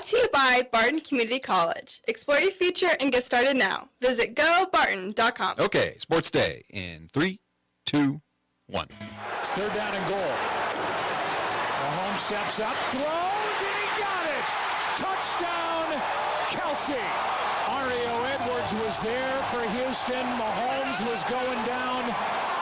to you by Barton Community College. Explore your future and get started now. Visit gobarton.com. Okay, Sports Day in 3, 2, 1. It's third down and goal. Mahomes steps up, throws, and he got it! Touchdown, Kelsey! Mario Edwards was there for Houston. Mahomes was going down,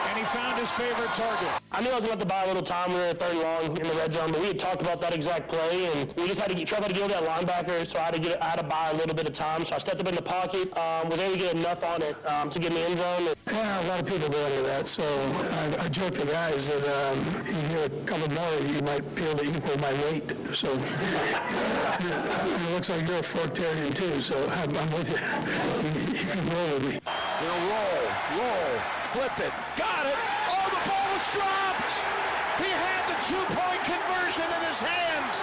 and he found his favorite target. I knew I was going to have to buy a little time. We were at third and long in the red zone, but we had talked about that exact play, and we just had to try to get over that linebacker, so I had to buy a little bit of time. So I stepped up in the pocket, was able to get enough on it to get in the end zone. Yeah, a lot of people go into that, so I joke to guys that you get a couple more, you might be able to equal my weight. So it looks like you're a Fortarian too, so I'm with you. You can roll with me. Roll, flip it, got it. Oh, the ball was dropped. He had the two-point conversion in his hands.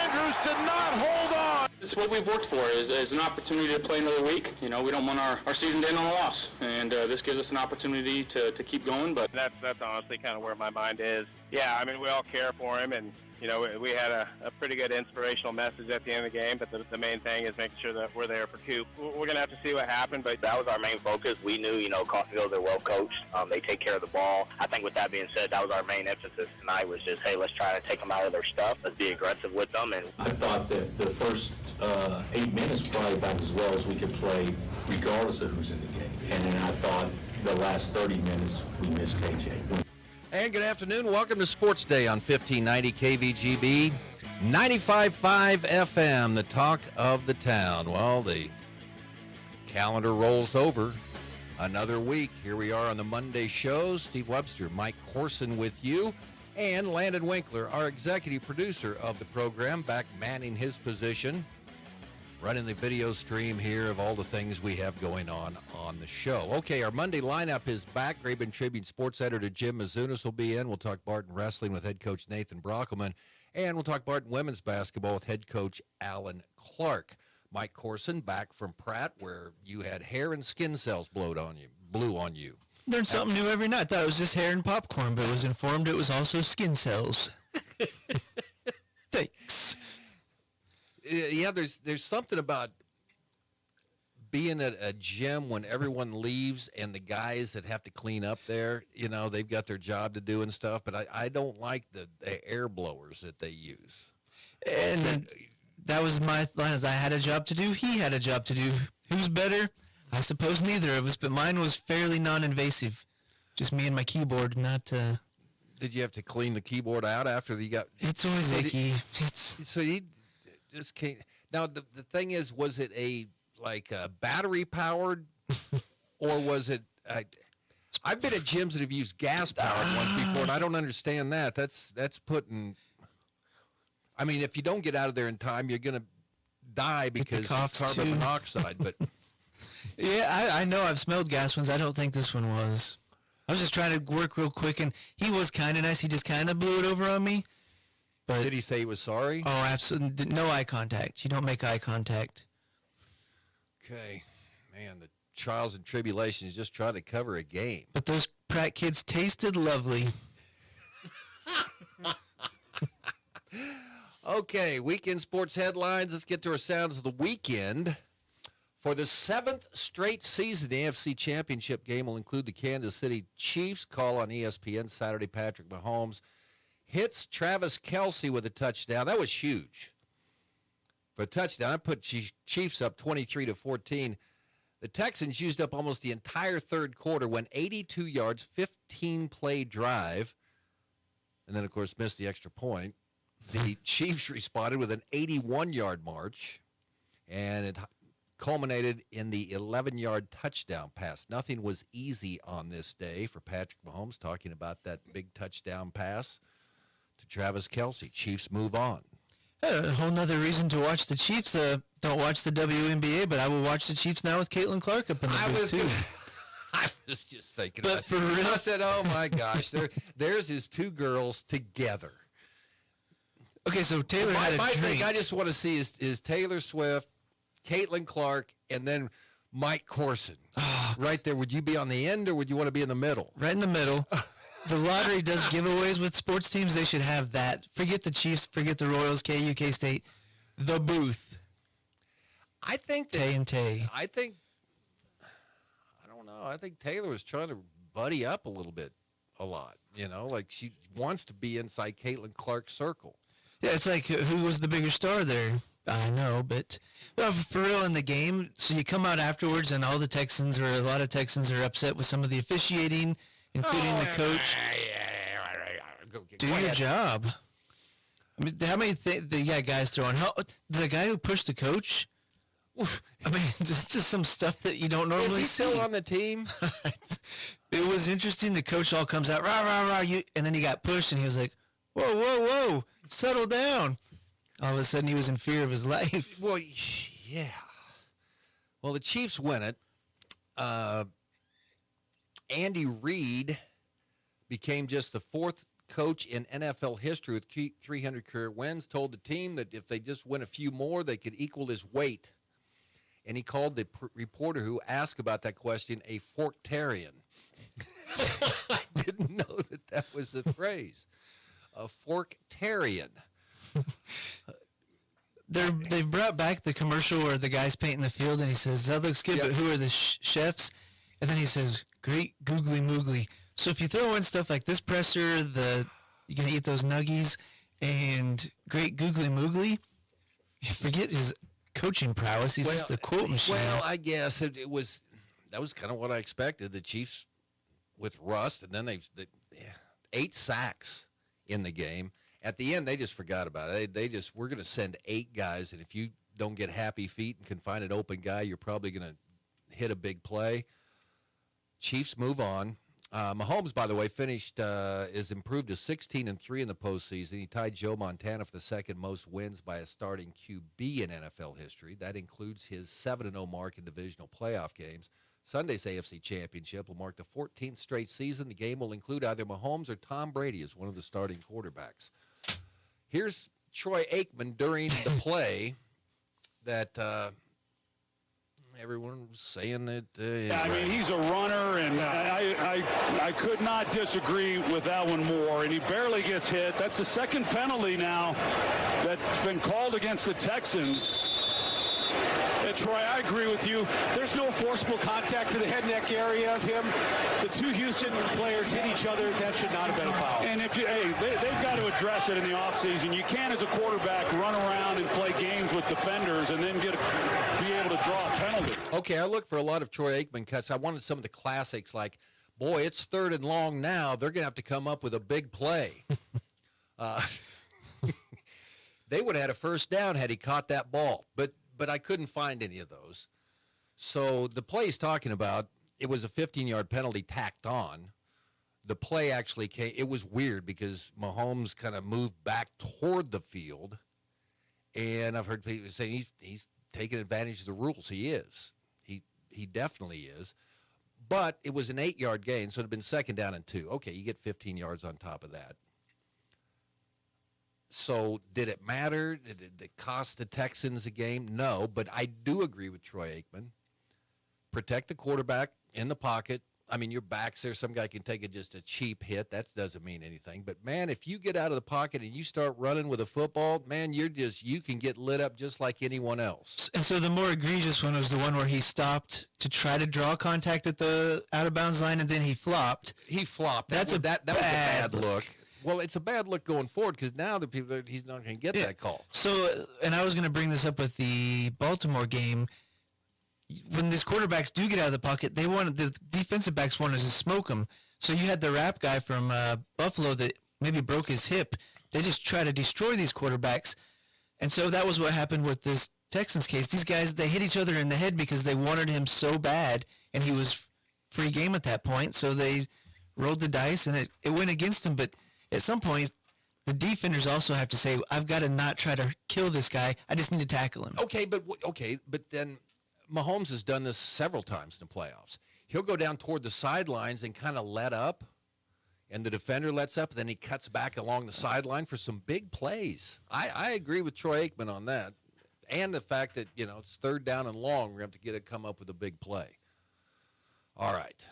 Andrews did not hold on. It's what we've worked for, is an opportunity to play another week. You know, we don't want our season to end on a loss, and this gives us an opportunity to keep going. But that's honestly kind of where my mind is. Yeah, I mean, we all care for him, and you know, we had a pretty good inspirational message at the end of the game, but the main thing is making sure that we're there for Coop. We're going to have to see what happened, but that was our main focus. We knew, Coffeyville, they're well coached. They take care of the ball. I think with that being said, that was our main emphasis tonight was just, hey, let's try to take them out of their stuff. Let's be aggressive with them. And I thought that the first 8 minutes probably about as well as we could play regardless of who's in the game. And then I thought the last 30 minutes we missed KJ. And good afternoon. Welcome to Sports Day on 1590 KVGB, 95.5 FM, the talk of the town. Well, the calendar rolls over. Another week. Here we are on the Monday show. Steve Webster, Mike Corson with you, and Landon Winkler, our executive producer of the program, back manning his position, running the video stream here of all the things we have going on the show. Okay, our Monday lineup is back. Graben Tribune sports editor Jim Mizunas will be in. We'll talk Barton wrestling with head coach Nathan Brockelman, and we'll talk Barton women's basketball with head coach Alan Clark. Mike Corson back from Pratt, where you had hair and skin cells blew on you. Learn something new every night. Thought it was just hair and popcorn, but was informed it was also skin cells. Thanks. Yeah, there's something about being at a gym when everyone leaves and the guys that have to clean up there, they've got their job to do and stuff, but I don't like the air blowers that they use. And that was my line, as I had a job to do, he had a job to do. Who's better? I suppose neither of us, but mine was fairly non-invasive. Just me and my keyboard, not... Did you have to clean the keyboard out after you got... It's always icky. So you just can't... Now, the thing is, was it a battery-powered, or was it... I've been at gyms that have used gas-powered ones before, and I don't understand that. That's putting... I mean, if you don't get out of there in time, you're going to die because of carbon monoxide, but... Yeah, I know I've smelled gas ones. I don't think this one was. I was just trying to work real quick, and he was kind of nice. He just kind of blew it over on me. But did he say he was sorry? Oh, absolutely. No eye contact. You don't make eye contact. Okay. Man, the trials and tribulations just trying to cover a game. But those Pratt kids tasted lovely. Okay, weekend sports headlines. Let's get to our sounds of the weekend. For the 7th straight season, the AFC Championship game will include the Kansas City Chiefs. Call on ESPN Saturday. Patrick Mahomes hits Travis Kelce with a touchdown. That was huge. For a touchdown, I put Chiefs up 23-14. The Texans used up almost the entire third quarter, went 82 yards, 15-play drive, and then, of course, missed the extra point. The Chiefs responded with an 81-yard march, and it culminated in the 11-yard touchdown pass. Nothing was easy on this day for Patrick Mahomes, talking about that big touchdown pass to Travis Kelce. Chiefs move on. A whole nother reason to watch the Chiefs. Don't watch the WNBA, but I will watch the Chiefs now with Caitlin Clark up in the booth, too. I was just thinking but about for real? I said, oh, my gosh, there's his two girls together. Okay, so Taylor had a my dream. thing I just want to see is Taylor Swift, Caitlin Clark, and then Mike Corson. Right there. Would you be on the end, or would you want to be in the middle? Right in the middle. The lottery does giveaways with sports teams. They should have that. Forget the Chiefs. Forget the Royals, KU, K-State. The booth. I think that, Tay and Tay. I don't know. I think Taylor was trying to buddy up a lot. Like she wants to be inside Caitlin Clark's circle. Yeah, it's like who was the bigger star there? I know, but for real in the game, so you come out afterwards and all the Texans or a lot of Texans are upset with some of the officiating, including the coach. Do your job. I mean, how many guys throwing? The guy who pushed the coach? I mean, just some stuff that you don't normally see. Is he still on the team? It was interesting. The coach all comes out, rah, rah, rah, and then he got pushed, and he was like, whoa, whoa, whoa, settle down. All of a sudden, he was in fear of his life. Well, yeah. Well, the Chiefs win it. Andy Reid became just the fourth coach in NFL history with 300 career wins, told the team that if they just win a few more, they could equal his weight. And he called the reporter who asked about that question a forktarian. I didn't know that was the phrase. A forktarian. They've brought back the commercial where the guy's painting the field and he says, that looks good, but who are the chefs? And then he says, great googly moogly. So if you throw in stuff like this presser, you're going to eat those nuggies, and great googly moogly, you forget his coaching prowess. He's just a quote machine. Well, I guess that was kind of what I expected. The Chiefs with rust, and then they 8 sacks in the game. At the end, they just forgot about it. We're going to send 8 guys, and if you don't get happy feet and can find an open guy, you're probably going to hit a big play. Chiefs move on. Mahomes, by the way, is improved to 16-3 in the postseason. He tied Joe Montana for the second most wins by a starting QB in NFL history. That includes his 7-0 mark in divisional playoff games. Sunday's AFC Championship will mark the 14th straight season. The game will include either Mahomes or Tom Brady as one of the starting quarterbacks. Here's Troy Aikman during the play that everyone was saying that. I mean, he's a runner, and I could not disagree with that one more. And he barely gets hit. That's the second penalty now that's been called against the Texans. Troy, I agree with you. There's no forcible contact to the head neck area of him. The two Houston players hit each other. That should not have been a foul. And they've got to address it in the offseason. You can't, as a quarterback, run around and play games with defenders and then be able to draw a penalty. Okay, I look for a lot of Troy Aikman cuts. I wanted some of the classics like, boy, it's 3rd and long now. They're going to have to come up with a big play. They would have had a first down had he caught that ball. But I couldn't find any of those. So the play he's talking about, it was a 15-yard penalty tacked on. The play actually came. It was weird because Mahomes kind of moved back toward the field. And I've heard people saying he's taking advantage of the rules. He is. He definitely is. But it was an 8-yard gain, so it had been 2nd down and 2. Okay, you get 15 yards on top of that. So did it matter? Did it cost the Texans a game? No, but I do agree with Troy Aikman. Protect the quarterback in the pocket. I mean, your back's there. Some guy can take just a cheap hit. That doesn't mean anything. But, man, if you get out of the pocket and you start running with a football, man, you can get lit up just like anyone else. And so the more egregious one was the one where he stopped to try to draw contact at the out-of-bounds line, and then he flopped. He flopped. That was a bad look. Well, it's a bad look going forward because now he's not going to get that call. So, and I was going to bring this up with the Baltimore game. When these quarterbacks do get out of the pocket, the defensive backs wanted to smoke them. So you had the rap guy from Buffalo that maybe broke his hip. They just try to destroy these quarterbacks. And so that was what happened with this Texans case. These guys, they hit each other in the head because they wanted him so bad, and he was free game at that point. So they rolled the dice, and it went against him. But at some point, the defenders also have to say, I've got to not try to kill this guy. I just need to tackle him. Okay, but then Mahomes has done this several times in the playoffs. He'll go down toward the sidelines and kind of let up, and the defender lets up, and then he cuts back along the sideline for some big plays. I agree with Troy Aikman on that, and the fact that, it's 3rd down and long. We're going to have to come up with a big play. All right.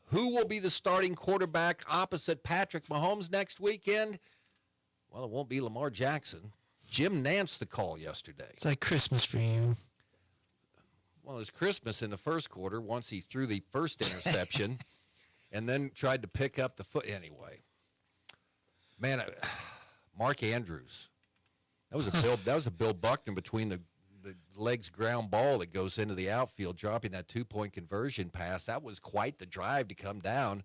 Who will be the starting quarterback opposite Patrick Mahomes next weekend? Well, it won't be Lamar Jackson. Jim Nantz the call yesterday. It's like Christmas for you. Well, it was Christmas in the first quarter once he threw the first interception and then tried to pick up the foot. Anyway, man, Mark Andrews. That was a Bill Buckner between the legs ground ball that goes into the outfield, dropping that 2-point conversion pass. That was quite the drive to come down.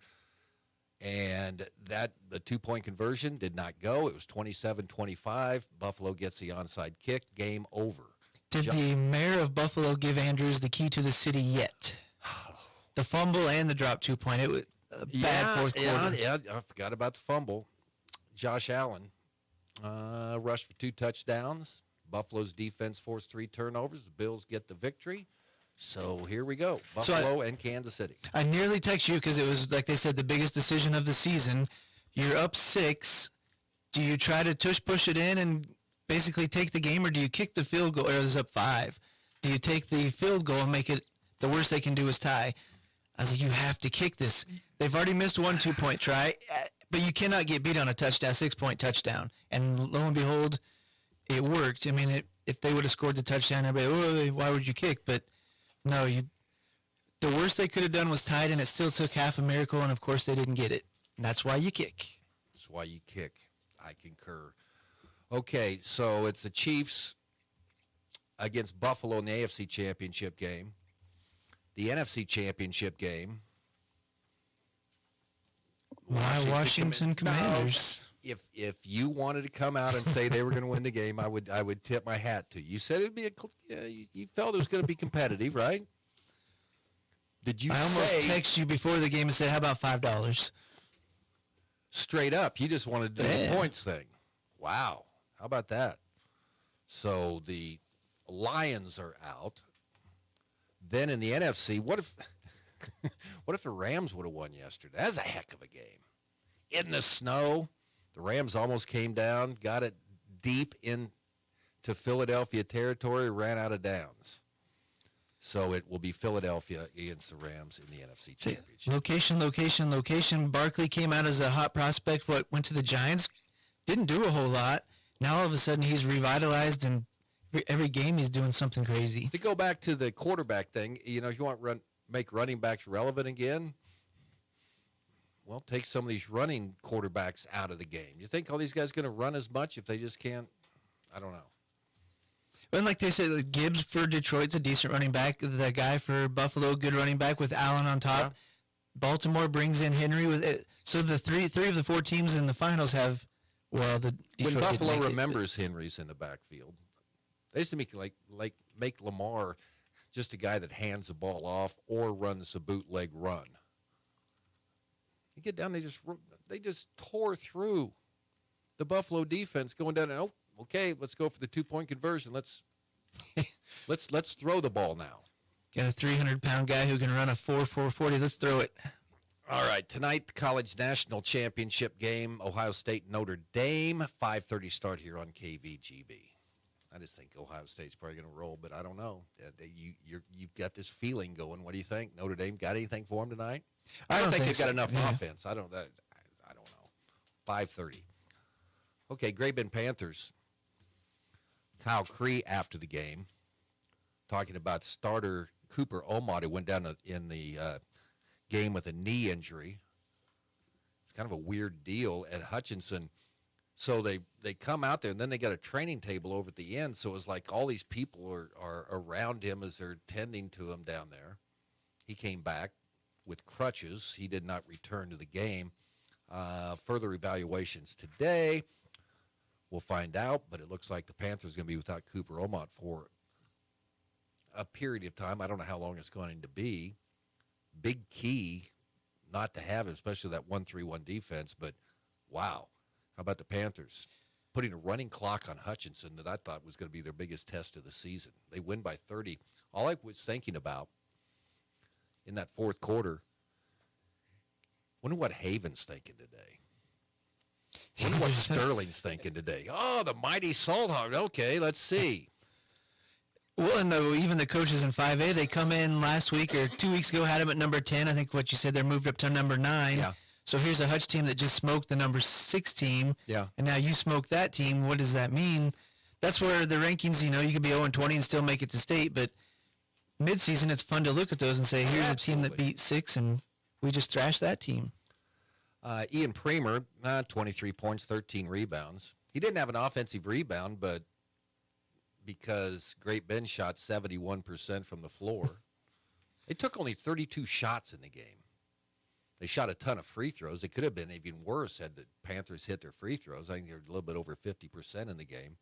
And the 2-point conversion did not go. It was 27-25. Buffalo gets the onside kick. Game over. Did the mayor of Buffalo give Andrews the key to the city yet? The fumble and the drop 2-point. It was a bad fourth quarter. Yeah, I forgot about the fumble. Josh Allen rushed for 2 touchdowns. Buffalo's defense forced 3 turnovers. The Bills get the victory. So here we go, Buffalo and Kansas City. I nearly text you because it was, like they said, the biggest decision of the season. You're up 6. Do you try to push it in and basically take the game, or do you kick the field goal? Or it was up 5. Do you take the field goal and make it the worst they can do is tie? I was like, you have to kick this. They've already missed 1 2-point try, but you cannot get beat on a touchdown, 6-point touchdown. And lo and behold, it worked. I mean, if they would have scored the touchdown, everybody, why would you kick? But no, the worst they could have done was tied, and it still took half a miracle, and of course they didn't get it. And that's why you kick. That's why you kick. I concur. Okay, so it's the Chiefs against Buffalo in the AFC Championship game. The NFC Championship game. Washington Commanders. No, if you wanted to come out and say they were going to win the game, I would tip my hat to you. You said it'd be you felt it was going to be competitive, right? Did you? I almost text you before the game and said, "How about $5?" Straight up, you just wanted to do the points thing. Wow, how about that? So the Lions are out. Then in the NFC, what if the Rams would have won yesterday? That's a heck of a game. In the snow, the Rams almost came down, got it deep into Philadelphia territory, ran out of downs. So it will be Philadelphia against the Rams in the NFC Championship. Location. Barkley came out as a hot prospect. Went to the Giants, didn't do a whole lot. Now all of a sudden he's revitalized, and every game he's doing something crazy. To go back to the quarterback thing, you know, if you want make running backs relevant again, well, take some of these running quarterbacks out of the game. You think all these guys are going to run as much if they just can't? I don't know. And like they said, Gibbs for Detroit's a decent running back. The guy for Buffalo, good running back with Allen on top. Yeah. Baltimore brings in Henry with it. So the three of the 4 teams in the finals have, well, the Detroit when Buffalo remembers Henry's in the backfield, they used to make Lamar just a guy that hands the ball off or runs a bootleg run. You get down, they just tore through the Buffalo defense going down and okay, let's go for the 2-point conversion. Let's throw the ball now. Got a 300-pound guy who can run a 4.40. Let's throw it. All right, tonight the College National Championship game, Ohio State Notre Dame, 5:30 start here on KVGB. I just think Ohio State's probably going to roll, but I don't know. You've got this feeling going. What do you think? Notre Dame got anything for them tonight? I don't think they've got enough offense. I don't know. 5:30. Okay, Great Bend Panthers. Kyle Cree after the game, talking about starter Cooper Omot, who went down in the game with a knee injury. It's kind of a weird deal at Hutchinson. So they come out there, and then they got a training table over at the end. So it's like all these people are around him as they're tending to him down there. He came back with crutches. He did not return to the game. Further evaluations today. We'll find out, but it looks like the Panthers are going to be without Cooper Omot for a period of time. I don't know how long it's going to be. Big key not to have him, especially that 1-3-1 defense, but wow. How about the Panthers putting a running clock on Hutchinson that I thought was going to be their biggest test of the season? They win by 30. All I was thinking about in that fourth quarter, wonder what Haven's thinking today. Wonder what Sterling's thinking today. Oh, the mighty Salt Hog. Okay, let's see. Well, and even the coaches in 5A, they come in last week or 2 weeks ago, had them at number 10. I think what you said, they're moved up to number 9. Yeah. So here's a Hutch team that just smoked the number 6 team. Yeah. And now you smoke that team. What does that mean? That's where the rankings, you could be 0-20 and still make it to state, but midseason, it's fun to look at those and say, here's a team that Absolutely. beat 6, and we just thrashed that team. Ian Premer, 23 points, 13 rebounds. He didn't have an offensive rebound, but because Great Bend shot 71% from the floor, it took only 32 shots in the game. They shot a ton of free throws. It could have been even worse had the Panthers hit their free throws. I think they're a little bit over 50% in the game.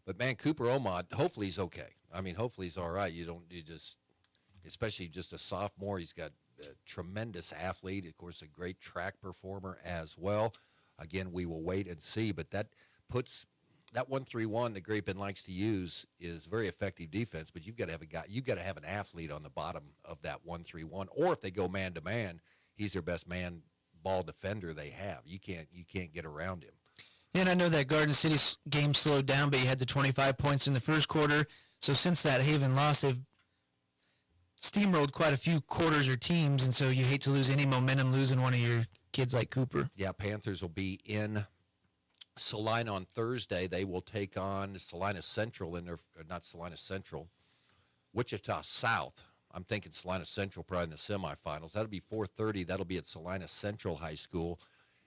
But, man, Cooper Omod, hopefully he's okay. I mean, hopefully he's all right. Especially just a sophomore, he's got a tremendous athlete, of course, a great track performer as well. Again, we will wait and see, but that puts that 1-3-1 that Great Bend likes to use is very effective defense, but you've got to have an athlete on the bottom of that 1-3-1, or if they go man to man, he's their best man ball defender they have. You can't get around him. Yeah, and I know that Garden City game slowed down, but you had the 25 points in the first quarter. So since that Haven loss, they've steamrolled quite a few quarters or teams, and so you hate to lose any momentum losing one of your kids like Cooper. Yeah, Panthers will be in Salina on Thursday. They will take on Salina Central Wichita South. I'm thinking Salina Central probably in the semifinals. That'll be 4:30. That'll be at Salina Central High School.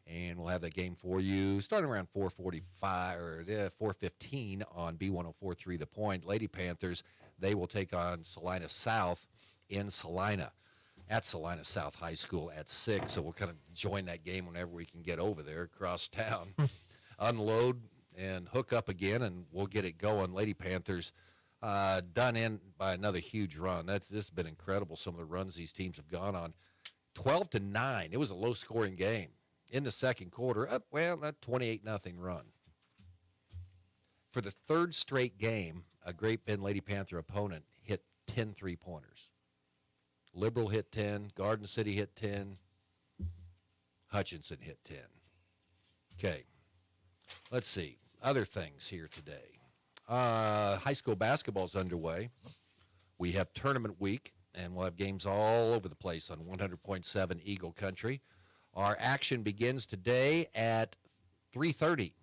And we'll have that game for you starting around 4:45 or 4:15 on B1043 The Point. Lady Panthers, they will take on Salina South in Salina at Salina South High School at 6. So we'll kind of join that game whenever we can get over there across town, unload and hook up again, and we'll get it going. Lady Panthers done in by another huge run. This has been incredible, some of the runs these teams have gone on. 12-9. It was a low-scoring game. In the second quarter, that 28-0 run. For the third straight game, a Great Bend Lady Panther opponent hit 10 3-pointers. Liberal hit 10, Garden City hit 10, Hutchinson hit 10. Okay, let's see. Other things here today. High school basketball is underway. We have tournament week, and we'll have games all over the place on 100.7 Eagle Country. Our action begins today at 3:30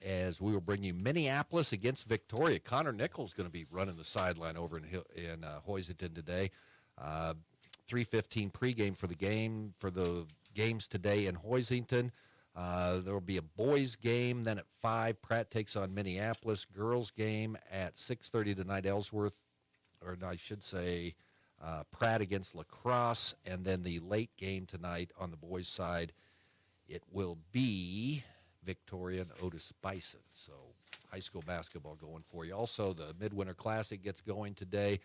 as we will bring you Minneapolis against Victoria. Connor Nichols is going to be running the sideline over in Hoisington today. 3:15 pregame for the games today in Hoisington. There will be a boys game. Then at 5, Pratt takes on Minneapolis. Girls game at 6:30 tonight, Ellsworth, or I should say Pratt against La Crosse, and then the late game tonight on the boys' side, it will be Victoria and Otis Bison. So high school basketball going for you. Also, the Midwinter Classic gets going today.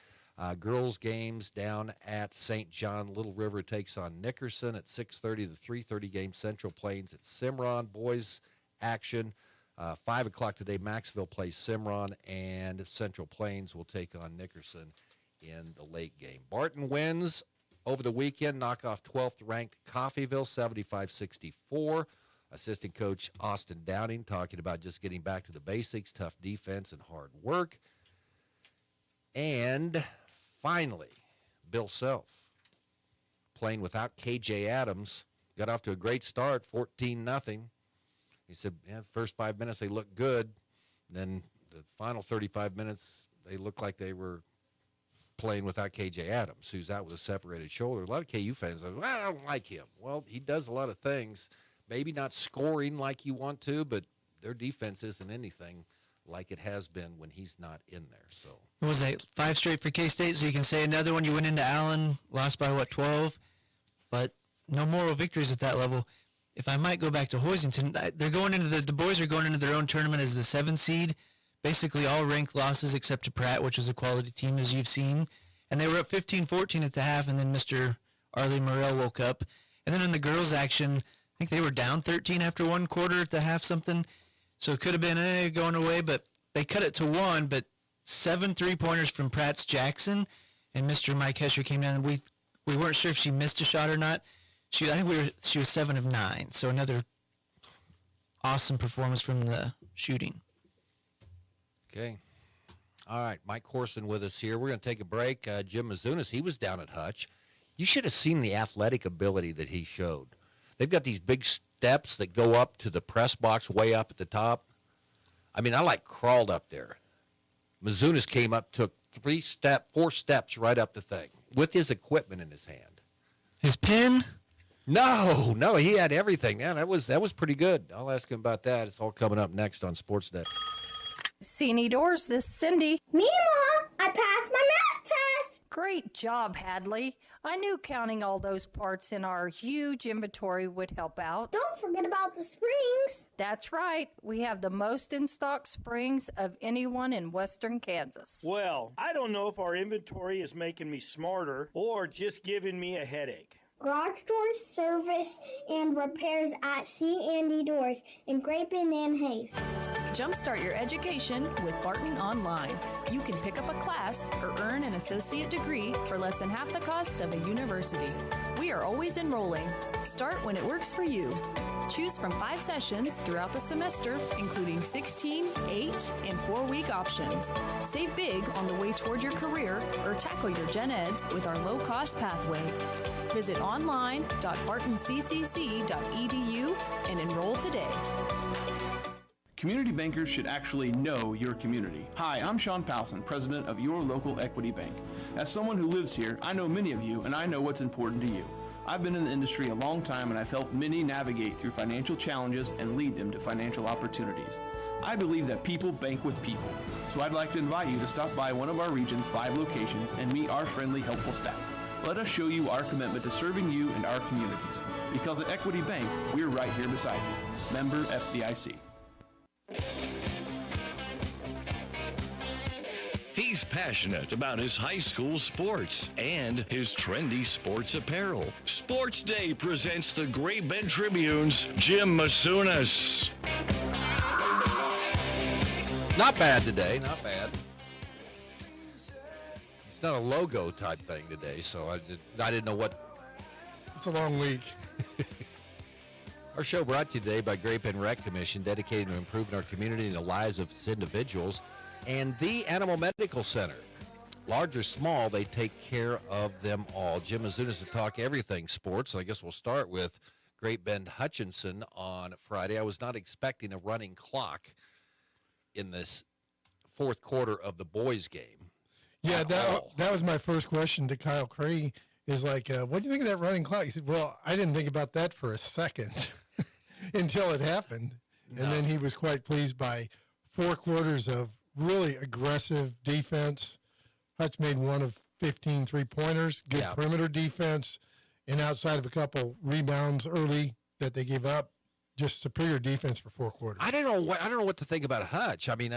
Girls' games down at St. John. Little River takes on Nickerson at 6:30. The 3:30 game, Central Plains at Cimarron. Boys' action, 5 o'clock today, Maxville plays Cimarron, and Central Plains will take on Nickerson in the late game. Barton wins over the weekend, knock off 12th-ranked Coffeyville, 75-64. Assistant coach Austin Downing talking about just getting back to the basics, tough defense, and hard work. And finally, Bill Self, playing without K.J. Adams, got off to a great start, 14-0. He said, first 5 minutes they looked good. Then the final 35 minutes, they looked like they were playing without K.J. Adams, who's out with a separated shoulder. A lot of KU fans are like, I don't like him. Well, he does a lot of things. Maybe not scoring like you want to, but their defense isn't anything like it has been when he's not in there. So What was that, 5 straight for K-State? So you can say another one. You went into Allen, lost by, 12? But no moral victories at that level. If I might go back to Hoisington, they're going into the boys are going into their own tournament as the 7th seed. Basically all ranked losses except to Pratt, which was a quality team, as you've seen. And they were up 15-14 at the half, and then Mr. Arlie Morrell woke up. And then in the girls' action, I think they were down 13 after one quarter at the half something. So it could have been going away, but they cut it to 1. But 7 3-pointers from Pratt's Jackson, and Mr. Mike Hesher came down. And we weren't sure if she missed a shot or not. She was 7 of 9. So another awesome performance from the shooting. Okay. All right, Mike Corson with us here. We're going to take a break. Jim Mizunas, he was down at Hutch. You should have seen the athletic ability that he showed. They've got these big steps that go up to the press box way up at the top. I mean, I crawled up there. Mizunas came up, took 4 steps right up the thing with his equipment in his hand. His pin? No, he had everything. Man, that was pretty good. I'll ask him about that. It's all coming up next on Sportsnet. Cine Doors, this is Cindy. Me, Ma, I passed my math test. Great job, Hadley. I knew counting all those parts in our huge inventory would help out. Don't forget about the springs. That's right. We have the most in-stock springs of anyone in western Kansas. Well, I don't know if our inventory is making me smarter or just giving me a headache. Garage doors, service, and repairs at C. Andy Doors in Great Bend and Hayes. Jumpstart your education with Barton Online. You can pick up a class or earn an associate degree for less than half the cost of a university. We are always enrolling. Start when it works for you. Choose from 5 sessions throughout the semester, including 16, 8, and 4-week options. Save big on the way toward your career or tackle your gen eds with our low-cost pathway. Visit online.bartoncccc.edu and enroll today. Community bankers should actually know your community. Hi, I'm Sean Powson, president of Your Local Equity Bank. As someone who lives here, I know many of you and I know what's important to you. I've been in the industry a long time and I've helped many navigate through financial challenges and lead them to financial opportunities. I believe that people bank with people, so I'd like to invite you to stop by one of our region's 5 locations and meet our friendly, helpful staff. Let us show you our commitment to serving you and our communities. Because at Equity Bank, we're right here beside you. Member FDIC. He's passionate about his high school sports and his trendy sports apparel. Sports Day presents the Great Bend Tribune's Jim Masunas. Not bad today, not bad. It's not a logo type thing today, so I didn't know what. It's a long week. Our show brought to you today by Great Bend Rec Commission, dedicated to improving our community and the lives of its individuals, and the Animal Medical Center. Large or small, they take care of them all. Jim Masunas to talk everything sports. I guess we'll start with Great Bend Hutchinson on Friday. I was not expecting a running clock in this fourth quarter of the boys' game. Yeah, that was my first question to Kyle Cray. Is like, what do you think of that running clock? He said, well, I didn't think about that for a second until it happened. And then he was quite pleased by 4 quarters of really aggressive defense. Hutch made 1 of 15 3-pointers, good perimeter defense, and outside of a couple rebounds early that they gave up, just superior defense for 4 quarters. I don't know what to think about Hutch. I mean,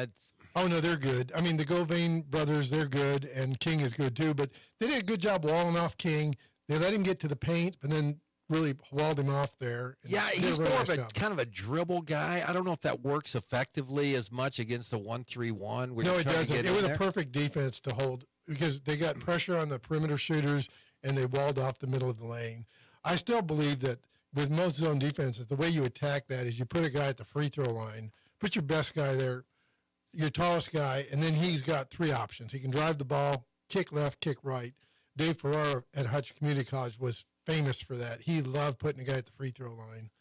oh, no, they're good. I mean, the Govain brothers, they're good, and King is good too. But they did a good job walling off King. They let him get to the paint, and then really walled him off there. Yeah, he's more of a kind of a dribble guy. I don't know if that works effectively as much against a 1-3-1. No, it doesn't. It was a perfect defense to hold because they got pressure on the perimeter shooters, and they walled off the middle of the lane. I still believe that with most zone defenses, the way you attack that is you put a guy at the free throw line, put your best guy there, your tallest guy, and then he's got 3 options. He can drive the ball, kick left, kick right. Dave Ferrara at Hutch Community College was famous for that. He loved putting a guy at the free throw line.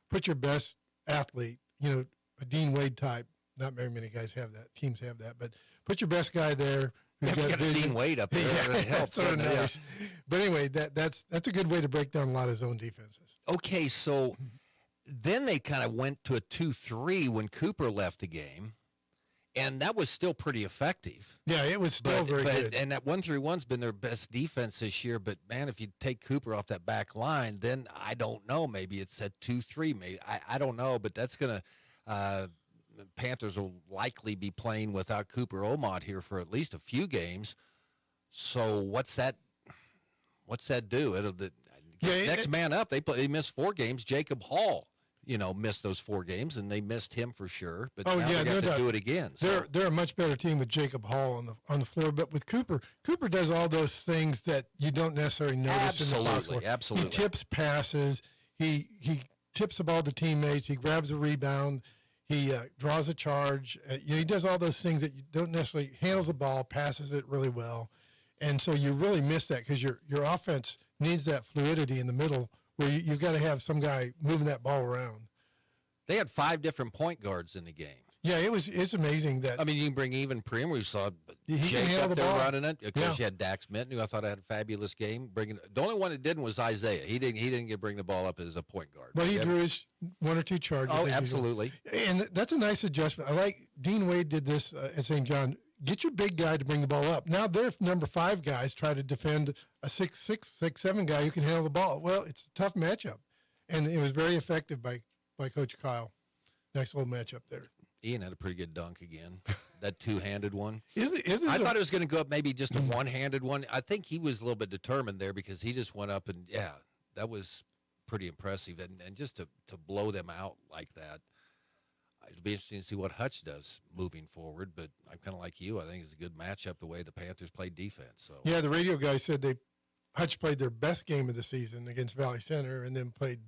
Put your best athlete, a Dean Wade type. Not very many guys have that. Teams have that. But put your best guy there. Who's got Dean Wade up there. Yeah, it helps. Sort of nice. But anyway, that's a good way to break down a lot of zone defenses. Okay, so then they kind of went to a 2-3 when Cooper left the game. And that was still pretty effective. Yeah, it was still very good. And that 1-3-1's been their best defense this year. But, man, if you take Cooper off that back line, then I don't know. Maybe it's at 2-3. Maybe I don't know. But that's going to Panthers will likely be playing without Cooper Omot here for at least a few games. So what's that do? Next man up, they missed 4 games. Jacob Hall. Missed those 4 games, and they missed him for sure. But now they got to do it again. So. They're a much better team with Jacob Hall on the floor. But with Cooper does all those things that you don't necessarily notice in the box score. Absolutely. He tips passes. He tips the ball to teammates. He grabs a rebound. He draws a charge. He does all those things that you don't necessarily handles the ball, passes it really well, and so you really miss that because your offense needs that fluidity in the middle. Where you've got to have some guy moving that ball around. They had 5 different point guards in the game. Yeah, it's amazing that. I mean, you can bring even Prem. We saw He can Jake handle up the there ball. running it. Of course, Yeah. you had Dax Minton, who I thought had a fabulous game. The only one that didn't was Isaiah. He didn't get bring the ball up as a point guard. But he Yeah. drew his 1 or 2 charges. Oh, as usual. absolutely. And that's a nice adjustment. I like Dean Wade did this at St. John. Get your big guy to bring the ball up. Now their number 5 guys try to defend a 6'6", 6'7" guy who can handle the ball. Well, it's a tough matchup, and it was very effective by Coach Kyle. Nice little matchup there. Ian had a pretty good dunk again. That two-handed one. I thought it was going to go up maybe just a one-handed one. I think he was a little bit determined there because he just went up and, yeah, that was pretty impressive. And just to blow them out like that, it'll be interesting to see what Hutch does moving forward. But I'm kind of like you. I think it's a good matchup the way the Panthers played defense. So Yeah, the radio guy said Hutch played their best game of the season against Valley Center and then played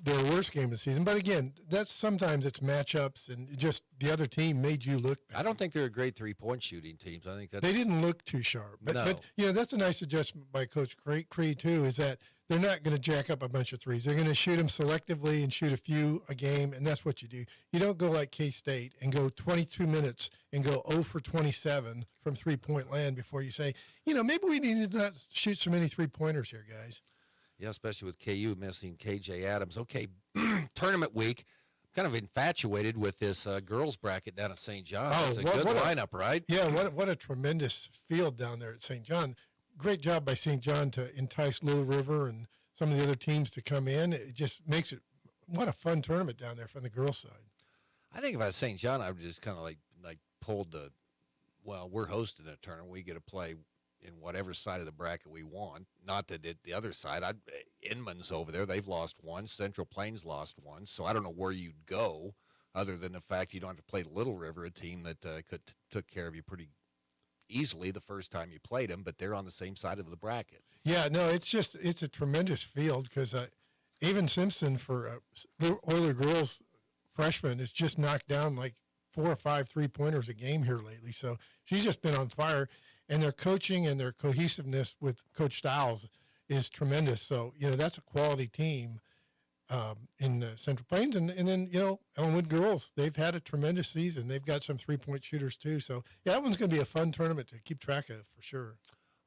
their worst game of the season. But again, sometimes it's matchups and just the other team made you look bad. I don't think they're a great three-point shooting team. So I think They didn't look too sharp. But, No. but that's a nice adjustment by Coach Creed, too, is that they're not going to jack up a bunch of threes. They're going to shoot them selectively and shoot a few a game, and that's what you do. You don't go like K-State and go 22 minutes and go 0 for 27 from three-point land before you say, maybe we need to not shoot so many three-pointers here, guys. Yeah, especially with KU missing KJ Adams. Okay, tournament week. Kind of infatuated with this girls bracket down at St. John. It's a good lineup, right? Yeah, what a tremendous field down there at St. John. Great job by St. John to entice Little River and some of the other teams to come in. It just makes it what a fun tournament down there from the girls' side. I think if I was St. John, I would just kind of like pulled we're hosting a tournament. We get to play in whatever side of the bracket we want. Not that the other side. Inman's over there. They've lost one. Central Plains lost one. So I don't know where you'd go other than the fact you don't have to play Little River, a team that took care of you pretty easily the first time you played them, but they're on the same side of the bracket. Yeah, no, it's a tremendous field because Avon Simpson for Oiler girls freshman has just knocked down like 4 or 5 3-pointers a game here lately. So she's just been on fire, and their coaching and their cohesiveness with Coach Stiles is tremendous. So, that's a quality team in Central Plains. And then, Ellenwood girls, they've had a tremendous season. They've got some 3-point shooters too. So, yeah, that one's going to be a fun tournament to keep track of for sure.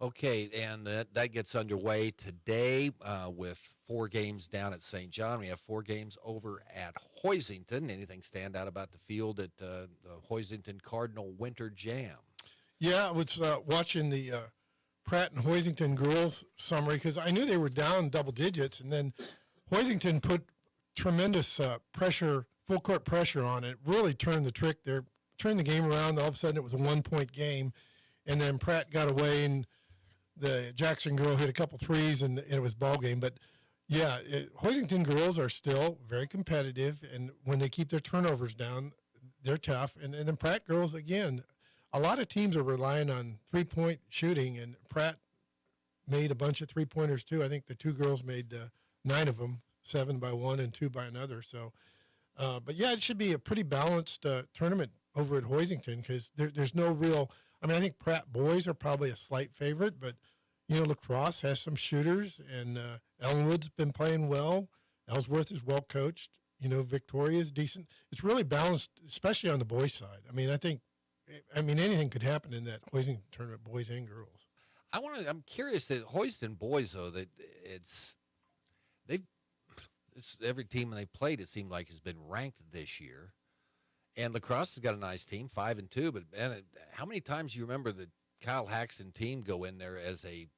Okay, and that gets underway today with 4 games down at St. John. We have 4 games over at Hoisington. Anything stand out about the field at the Hoisington Cardinal Winter Jam? Yeah, I was watching the Pratt and Hoisington girls summary because I knew they were down double digits, and then Hoisington put tremendous pressure, full court pressure on it. Really turned the trick there, turned the game around. All of a sudden, it was a 1-point game, and then Pratt got away, and the Jackson girl hit a couple threes, and it was ball game. But yeah, Hoisington girls are still very competitive, and when they keep their turnovers down, they're tough. And then Pratt girls again. A lot of teams are relying on 3-point shooting, and Pratt made a bunch of 3-pointers too. I think the 2 girls made 9 of them, 7 by one and 2 by another. So, but yeah, it should be a pretty balanced tournament over at Hoisington because there's no real. I mean, I think Pratt boys are probably a slight favorite, but lacrosse has some shooters, and Ellenwood's been playing well. Ellsworth is well coached. Victoria is decent. It's really balanced, especially on the boys' side. I mean, anything could happen in that Hoisington tournament, boys and girls. I'm curious that Hoiston boys, though, that it's every team they played, it seemed like, has been ranked this year. And lacrosse has got a nice team, 5-2. But man, how many times do you remember the Kyle Haxton team go in there as a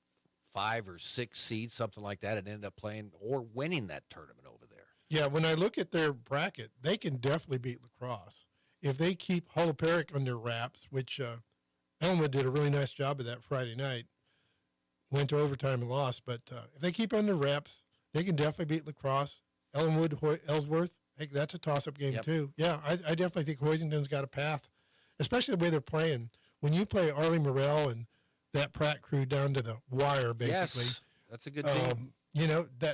5 or 6 seed, something like that, and end up playing or winning that tournament over there? Yeah, when I look at their bracket, they can definitely beat lacrosse. If they keep Holoperic under wraps, which Ellenwood did a really nice job of that Friday night, went to overtime and lost. But if they keep under wraps, they can definitely beat lacrosse. Ellenwood, Ellsworth, I think that's a toss-up game too. Yeah, I definitely think Hoisington's got a path, especially the way they're playing. When you play Arlie Morrell and that Pratt crew down to the wire, basically. Yes, that's a good team.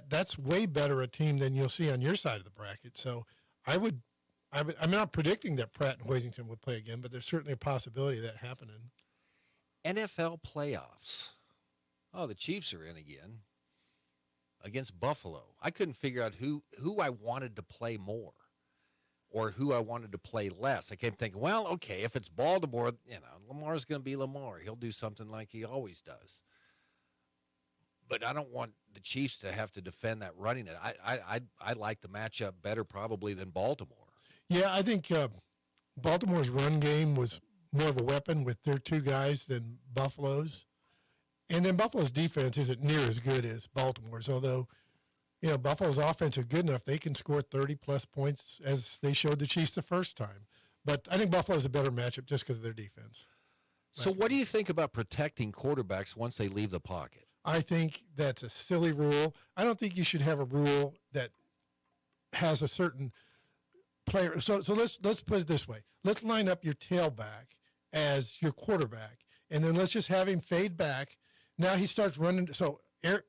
That's way better a team than you'll see on your side of the bracket. So I'm not predicting that Pratt and Hoisington would play again, but there's certainly a possibility of that happening. NFL playoffs. Oh, the Chiefs are in again against Buffalo. I couldn't figure out who I wanted to play more. or who I wanted to play less. I kept thinking, well, okay, if it's Baltimore, Lamar's going to be Lamar. He'll do something like he always does. But I don't want the Chiefs to have to defend that running it. I like the matchup better probably than Baltimore. Yeah, I think Baltimore's run game was more of a weapon with their two guys than Buffalo's. And then Buffalo's defense isn't near as good as Baltimore's, although, Buffalo's offense is good enough. They can score 30-plus points as they showed the Chiefs the first time. But I think Buffalo's a better matchup just because of their defense. So what do you think about protecting quarterbacks once they leave the pocket? I think that's a silly rule. I don't think you should have a rule that has a certain player. So let's put it this way. Let's line up your tailback as your quarterback, and then let's just have him fade back. Now he starts running. So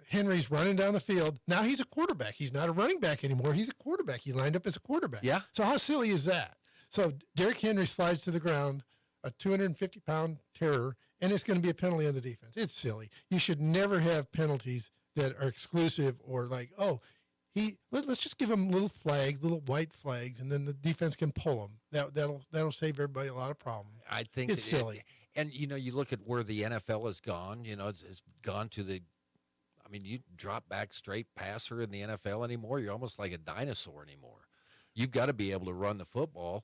Henry's running down the field. Now he's a quarterback. He's not a running back anymore. He's a quarterback. He lined up as a quarterback. Yeah. So how silly is that? So Derrick Henry slides to the ground, a 250-pound terror, and it's going to be a penalty on the defense. It's silly. You should never have penalties that are exclusive or like, let's just give him little flags, little white flags, and then the defense can pull them. That'll save everybody a lot of problems. I think it's silly. And, you look at where the NFL has gone, it's gone to you drop back straight passer in the NFL anymore. You're almost like a dinosaur anymore. You've got to be able to run the football.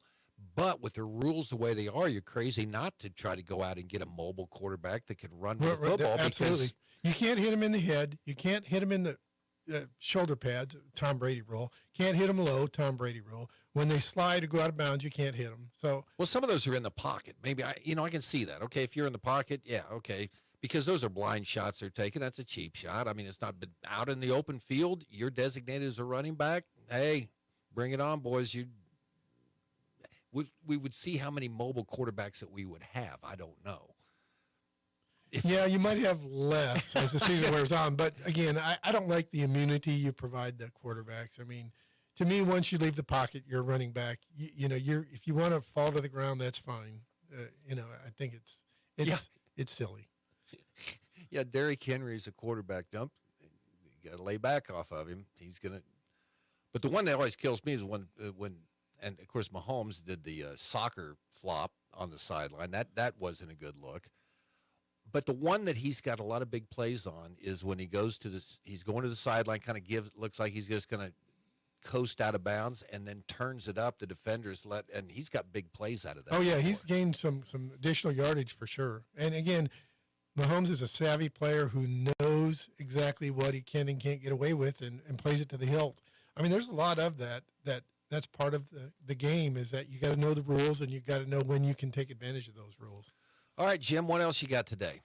But with the rules the way they are, you're crazy not to try to go out and get a mobile quarterback that can run with the football. Absolutely. You can't hit him in the head. You can't hit him in the shoulder pads, Tom Brady rule. Can't hit them low, Tom Brady rule. When they slide or go out of bounds, you can't hit them. So, well, some of those are in the pocket. Maybe I can see that. Okay, if you're in the pocket, yeah, okay, because those are blind shots they're taking. That's a cheap shot. I mean, it's not out in the open field. You're designated as a running back. Hey, bring it on, boys. We would see how many mobile quarterbacks that we would have. I don't know. Yeah, you might have less as the season wears on. But, again, I don't like the immunity you provide the quarterbacks. I mean, to me, once you leave the pocket, you're running back. If you want to fall to the ground, that's fine. I think it's silly. Yeah, Derrick Henry's a quarterback dump. You got to lay back off of him. He's going to – but the one that always kills me is when and, of course, Mahomes did the soccer flop on the sideline. That wasn't a good look. But the one that he's got a lot of big plays on is when he goes he's going to the sideline, kind of looks like he's just going to coast out of bounds and then turns it up. The defenders and he's got big plays out of that. Oh, yeah, he's gained some additional yardage for sure. And, again, Mahomes is a savvy player who knows exactly what he can and can't get away with and plays it to the hilt. I mean, there's a lot of that's part of the game is that you got to know the rules and you got to know when you can take advantage of those rules. All right, Jim, what else you got today?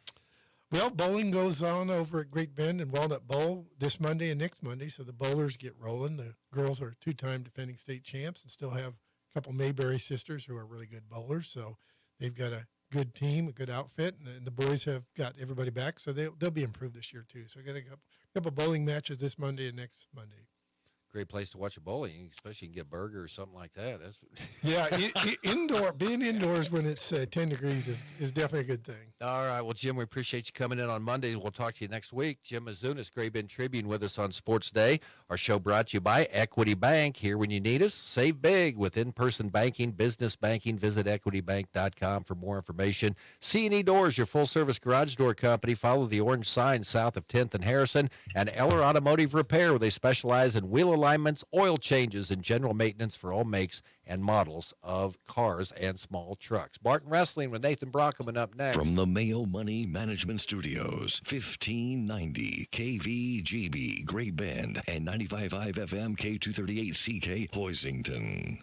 Well, bowling goes on over at Great Bend and Walnut Bowl this Monday and next Monday, so the bowlers get rolling. The girls are two-time defending state champs and still have a couple Mayberry sisters who are really good bowlers, so they've got a good team, a good outfit, and the boys have got everybody back, so they'll be improved this year too. So I got a couple bowling matches this Monday and next Monday. Great place to watch a bowling, especially you can get a burger or something like that. Being indoors when it's 10 degrees is definitely a good thing. All right. Well, Jim, we appreciate you coming in on Monday. We'll talk to you next week. Jim Mazunas, Great Bend Tribune, with us on Sports Day. Our show brought to you by Equity Bank. Here when you need us. Save big with in-person banking, business banking. Visit equitybank.com for more information. C&E Doors, your full-service garage door company. Follow the orange sign south of 10th and Harrison. And Eller Automotive Repair, where they specialize in wheel alignments, oil changes, and general maintenance for all makes and models of cars and small trucks. Barton Wrestling with Nathan Brock coming up next. From the Mayo Money Management Studios, 1590 KVGB, Great Bend, and 95.5 FM K238CK, Hoisington.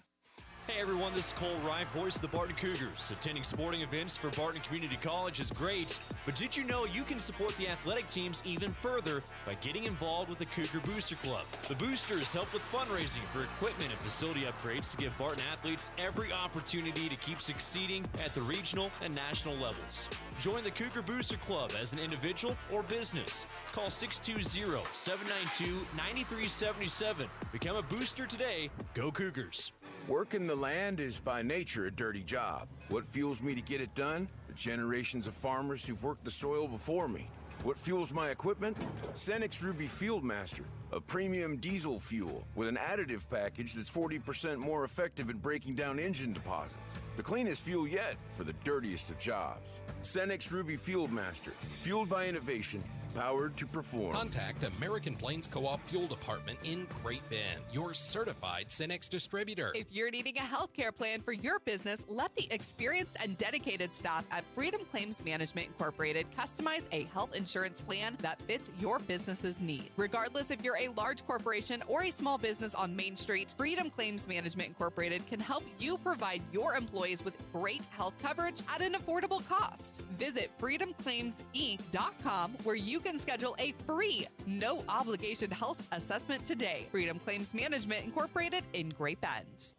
Hey everyone, this is Cole Ryan, voice of the Barton Cougars. Attending sporting events for Barton Community College is great, but did you know you can support the athletic teams even further by getting involved with the Cougar Booster Club? The Boosters help with fundraising for equipment and facility upgrades to give Barton athletes every opportunity to keep succeeding at the regional and national levels. Join the Cougar Booster Club as an individual or business. Call 620-792-9377. Become a booster today. Go Cougars. Working the land is by nature a dirty job. What fuels me to get it done? The generations of farmers who've worked the soil before me. What fuels my equipment? Cenex Ruby Fieldmaster, of premium diesel fuel with an additive package that's 40% more effective at breaking down engine deposits. The cleanest fuel yet for the dirtiest of jobs. Cenex Ruby Fuel Master, fueled by innovation, powered to perform. Contact American Plains Co-op Fuel Department in Great Bend, your certified Cenex distributor. If you're needing a healthcare plan for your business, let the experienced and dedicated staff at Freedom Claims Management Incorporated customize a health insurance plan that fits your business's need. Regardless if you're a large corporation or a small business on Main Street, Freedom Claims Management Incorporated can help you provide your employees with great health coverage at an affordable cost. Visit freedomclaimsinc.com where you can schedule a free, no obligation health assessment today. Freedom Claims Management Incorporated in Great Bend.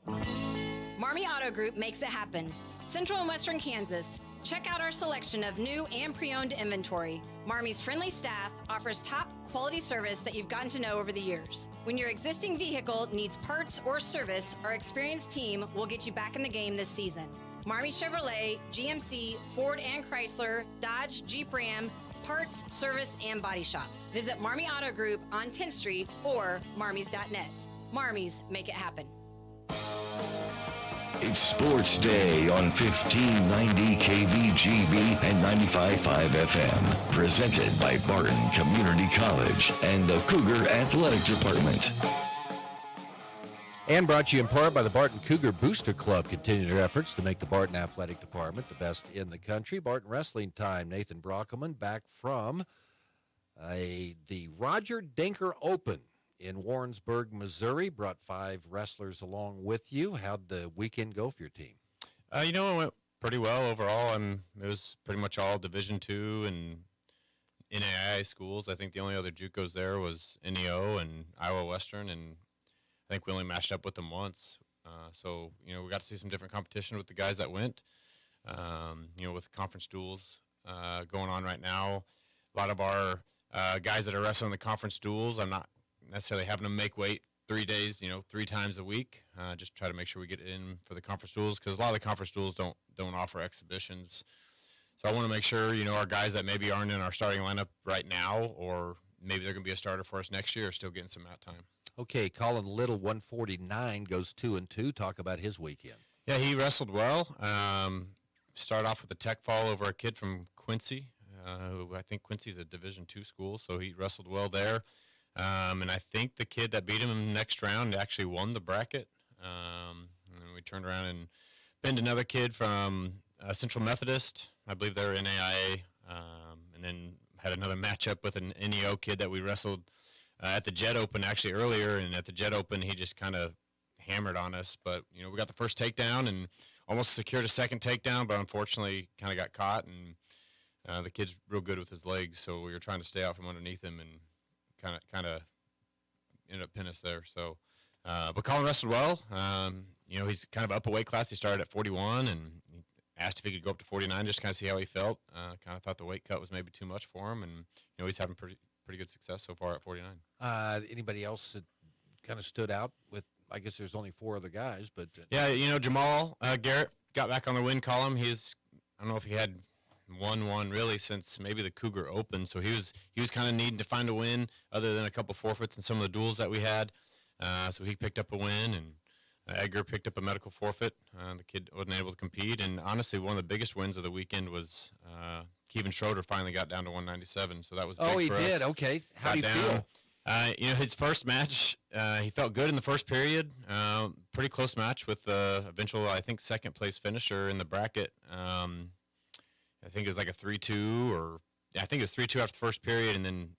Marmy Auto Group makes it happen. Central and Western Kansas. Check out our selection of new and pre-owned inventory. Marmy's friendly staff offers top quality service that you've gotten to know over the years. When your existing vehicle needs parts or service, our experienced team will get you back in the game this season. Marmy Chevrolet, GMC, Ford and Chrysler, Dodge, Jeep Ram, parts, service, and body shop. Visit Marmy Auto Group on 10th Street or marmys.net. Marmys, make it happen. It's Sports Day on 1590 KVGB and 95.5 FM. Presented by Barton Community College and the Cougar Athletic Department. And brought to you in part by the Barton Cougar Booster Club, continuing their efforts to make the Barton Athletic Department the best in the country. Barton Wrestling Time. Nathan Brockelman back from the Roger Denker Open in Warrensburg, Missouri. Brought 5 wrestlers along with you. How'd the weekend go for your team? It went pretty well overall. It was pretty much all Division II and NAIA schools. I think the only other JUCOs there was NEO and Iowa Western, and I think we only matched up with them once. So we got to see some different competition with the guys that went. With conference duels going on right now, a lot of our guys that are wrestling the conference duels, I'm not necessarily having them make weight 3 days, 3 times a week. Just try to make sure we get in for the conference duels, because a lot of the conference duels don't offer exhibitions. So I want to make sure, our guys that maybe aren't in our starting lineup right now, or maybe they're going to be a starter for us next year, are still getting some mat time. Okay, Colin Little, 149, goes 2-2. Talk about his weekend. Yeah, he wrestled well. Started off with a tech fall over a kid from Quincy. I think Quincy's a Division II school, so he wrestled well there. And I think the kid that beat him in the next round actually won the bracket. And we turned around and pinned another kid from Central Methodist. I believe they were in NAIA. And then had another matchup with an NEO kid that we wrestled at the Jet Open actually earlier. And at the Jet Open, he just kind of hammered on us. But, we got the first takedown and almost secured a second takedown, but unfortunately kind of got caught. And the kid's real good with his legs, so we were trying to stay out from underneath him and kind of ended up pinning us there. So, but Colin wrestled well. He's kind of up a weight class. He started at 41 and he asked if he could go up to 49 just to kind of see how he felt. Kind of thought the weight cut was maybe too much for him, and he's having pretty good success so far at 49. Anybody else that kind of stood out with? I guess there's only 4 other guys, but yeah, Jamal Garrett got back on the win column. I don't know if he had won one really since maybe the Cougar Open, so he was kind of needing to find a win other than a couple forfeits in some of the duels that we had. So he picked up a win, and Edgar picked up a medical forfeit. The kid wasn't able to compete, and honestly, one of the biggest wins of the weekend was Kevin Schroeder finally got down to 197. So that was big he for us. did. Okay, how do you feel? His first match, he felt good in the first period. Pretty close match with the eventual, I think, second place finisher in the bracket. I think it was like a 3-2, or I think it was 3-2 after the first period, and then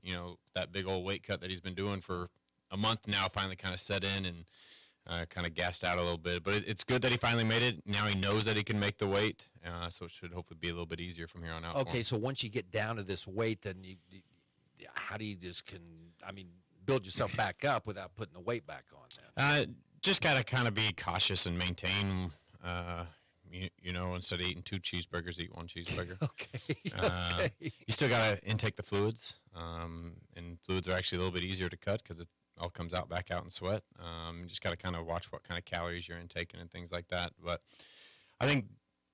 that big old weight cut that he's been doing for a month now finally kind of set in and kind of gassed out a little bit. But it's good that he finally made it. Now he knows that he can make the weight, so it should hopefully be a little bit easier from here on out. Okay, so once you get down to this weight, then how do you build yourself back up without putting the weight back on then? Just got to kind of be cautious and maintain. Instead of eating 2 cheeseburgers, eat 1 cheeseburger. Okay. You still got to intake the fluids, and fluids are actually a little bit easier to cut because it all comes back out in sweat. You just got to kind of watch what kind of calories you're intaking and things like that. But I think,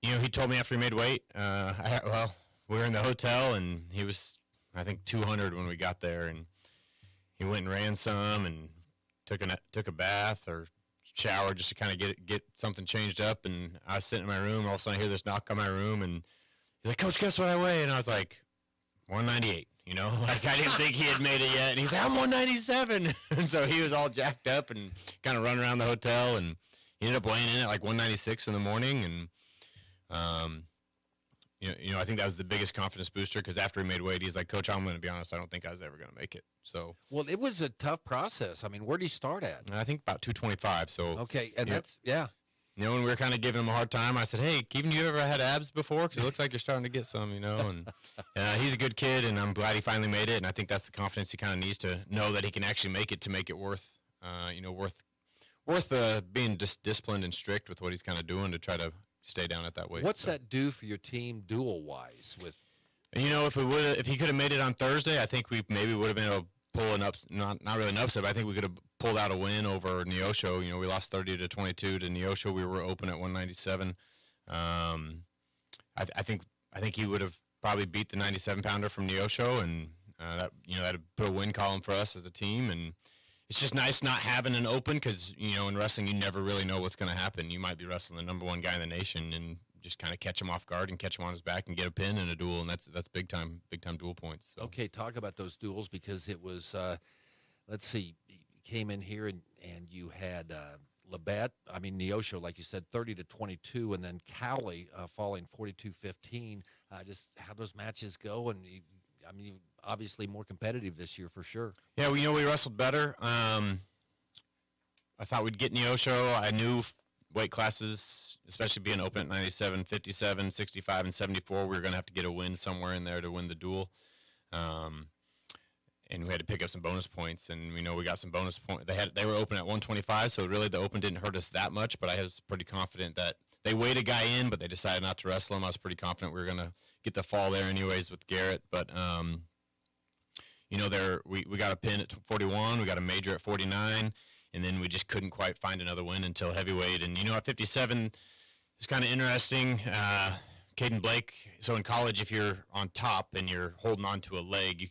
he told me after he made weight, we were in the hotel, and he was, I think, 200 when we got there, and he went and ran some and took a bath or shower just to kind of get something changed up. And I was sitting in my room. All of a sudden, I hear this knock on my room, and he's like, "Coach, guess what I weigh?" And I was like, 198. You know, like I didn't think he had made it yet. And he's like, "I'm 197." And so he was all jacked up and kind of running around the hotel, and he ended up weighing in at like 196 in the morning. And you know, I think that was the biggest confidence booster, because after he made weight, he's like, "Coach, I'm going to be honest, I don't think I was ever going to make it." So, well, it was a tough process. I mean, where did he start at? I think about 225. So okay, and that's yeah. You know, when we were kind of giving him a hard time, I said, "Hey, Kevin, you ever had abs before? Because it looks like you're starting to get some, you know." And he's a good kid, and I'm glad he finally made it. And I think that's the confidence he kind of needs to know that he can actually make it, to make it worth being disciplined and strict with what he's kind of doing to try to stay down at that weight. What's that do for your team dual-wise? With, you know, if he could have made it on Thursday, I think we maybe would have been able to pull an not really an upset, but I think we could have pulled out a win over Neosho. You know, we lost 30-22 to Neosho. We were open at 197. I think he would have probably beat the 97-pounder from Neosho, and that'd put a win column for us as a team. And it's just nice not having an open, because, you know, in wrestling, you never really know what's going to happen. You might be wrestling the number one guy in the nation and just kind of catch him off guard and catch him on his back and get a pin in a duel, and that's big time duel points. So. Okay, talk about those duels, because it was, let's see, you came in here and you had Labette, Neosho, like you said, 30-22, and then Cowley falling 42-15. Just how those matches go, and obviously more competitive this year for sure. Yeah, we wrestled better. I thought we'd get Neosho. I knew weight classes, especially being open at 97, 57, 65, and 74, we were going to have to get a win somewhere in there to win the duel. And we had to pick up some bonus points, and we got some bonus points. They were open at 125, so really the open didn't hurt us that much, but I was pretty confident that they weighed a guy in, but they decided not to wrestle him. I was pretty confident we were going to get the fall there anyways with Garrett, but we got a pin at 41, we got a major at 49, and then we just couldn't quite find another win until heavyweight. And, at 57, it's kind of interesting. Caden Blake, so in college, if you're on top and you're holding on to a leg, you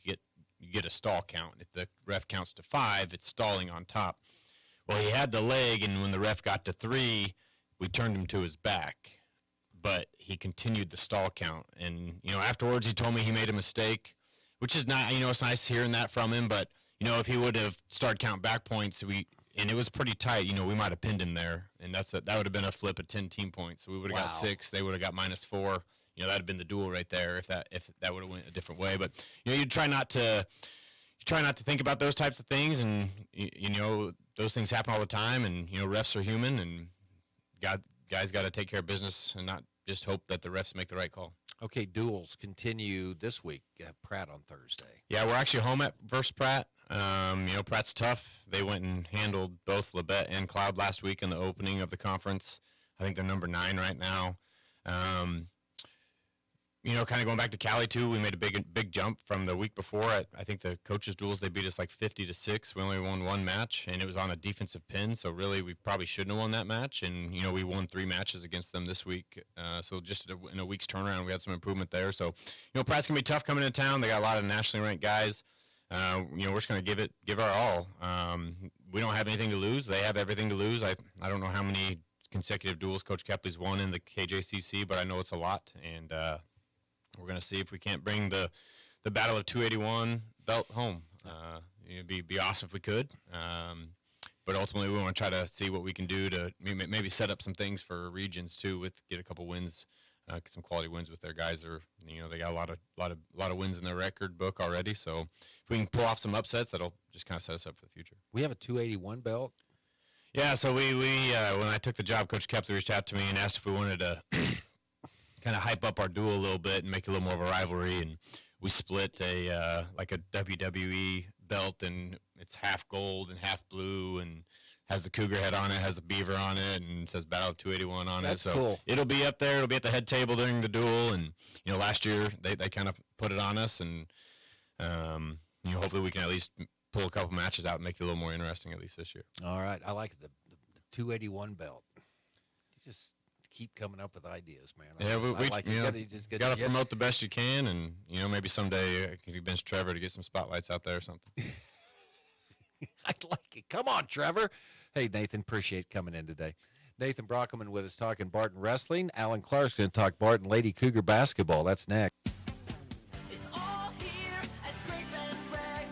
get a stall count. If the ref counts to 5, it's stalling on top. Well, he had the leg, and when the ref got to 3, we turned him to his back. But he continued the stall count. And, afterwards he told me he made a mistake, which is not, it's nice hearing that from him. But, if he would have started counting back points, and it was pretty tight, we might have pinned him there. And that would have been a flip of 10 team points. So we would have got 6. They would have got -4. That'd have been the duel right there if that would have went a different way. But, you try not to think about those types of things. And, those things happen all the time. And, refs are human, and guys got to take care of business and not just hope that the refs make the right call. Okay, duels continue this week at Pratt on Thursday. Yeah, we're actually home at versus Pratt. Pratt's tough. They went and handled both Labette and Cloud last week in the opening of the conference. I think they're number 9 right now. Kind of going back to Cali too, we made a big jump from the week before. I think the coaches' duels, they beat us like 50-6. We only won 1 match, and it was on a defensive pin. So really, we probably shouldn't have won that match. And we won 3 matches against them this week. So just in a week's turnaround, we had some improvement there. So Pratt's gonna be tough coming into town. They got a lot of nationally ranked guys. We're just gonna give our all. We don't have anything to lose. They have everything to lose. I don't know how many consecutive duels Coach Kepley's won in the KJCC, but I know it's a lot. And we're going to see if we can't bring the Battle of 281 belt home. It'd be awesome if we could. But ultimately, we want to try to see what we can do to maybe set up some things for regions too, get a couple wins, some quality wins with their guys. They got a lot of wins in their record book already. So if we can pull off some upsets, that'll just kind of set us up for the future. We have a 281 belt. Yeah. So we when I took the job, Coach Kepley reached out to me and asked if we wanted to kind of hype up our duel a little bit and make it a little more of a rivalry, and we split a WWE belt, and it's half gold and half blue, and has the cougar head on it, has the beaver on it, and it says Battle of 281 on That's it. So cool. It'll be up there. It'll be at the head table during the duel, and last year they kind of put it on us, and hopefully we can at least pull a couple matches out and make it a little more interesting at least this year. All right, I like the 281 belt. Just keep coming up with ideas, man. Yeah, we like got to promote the best you can, and maybe someday I can convince Trevor to get some spotlights out there or something. I like it. Come on, Trevor. Hey, Nathan, appreciate coming in today. Nathan Brockelman with us talking Barton wrestling. Alan Clark's going to talk Barton Lady Cougar basketball. That's next. It's all here at Great Bend Rec.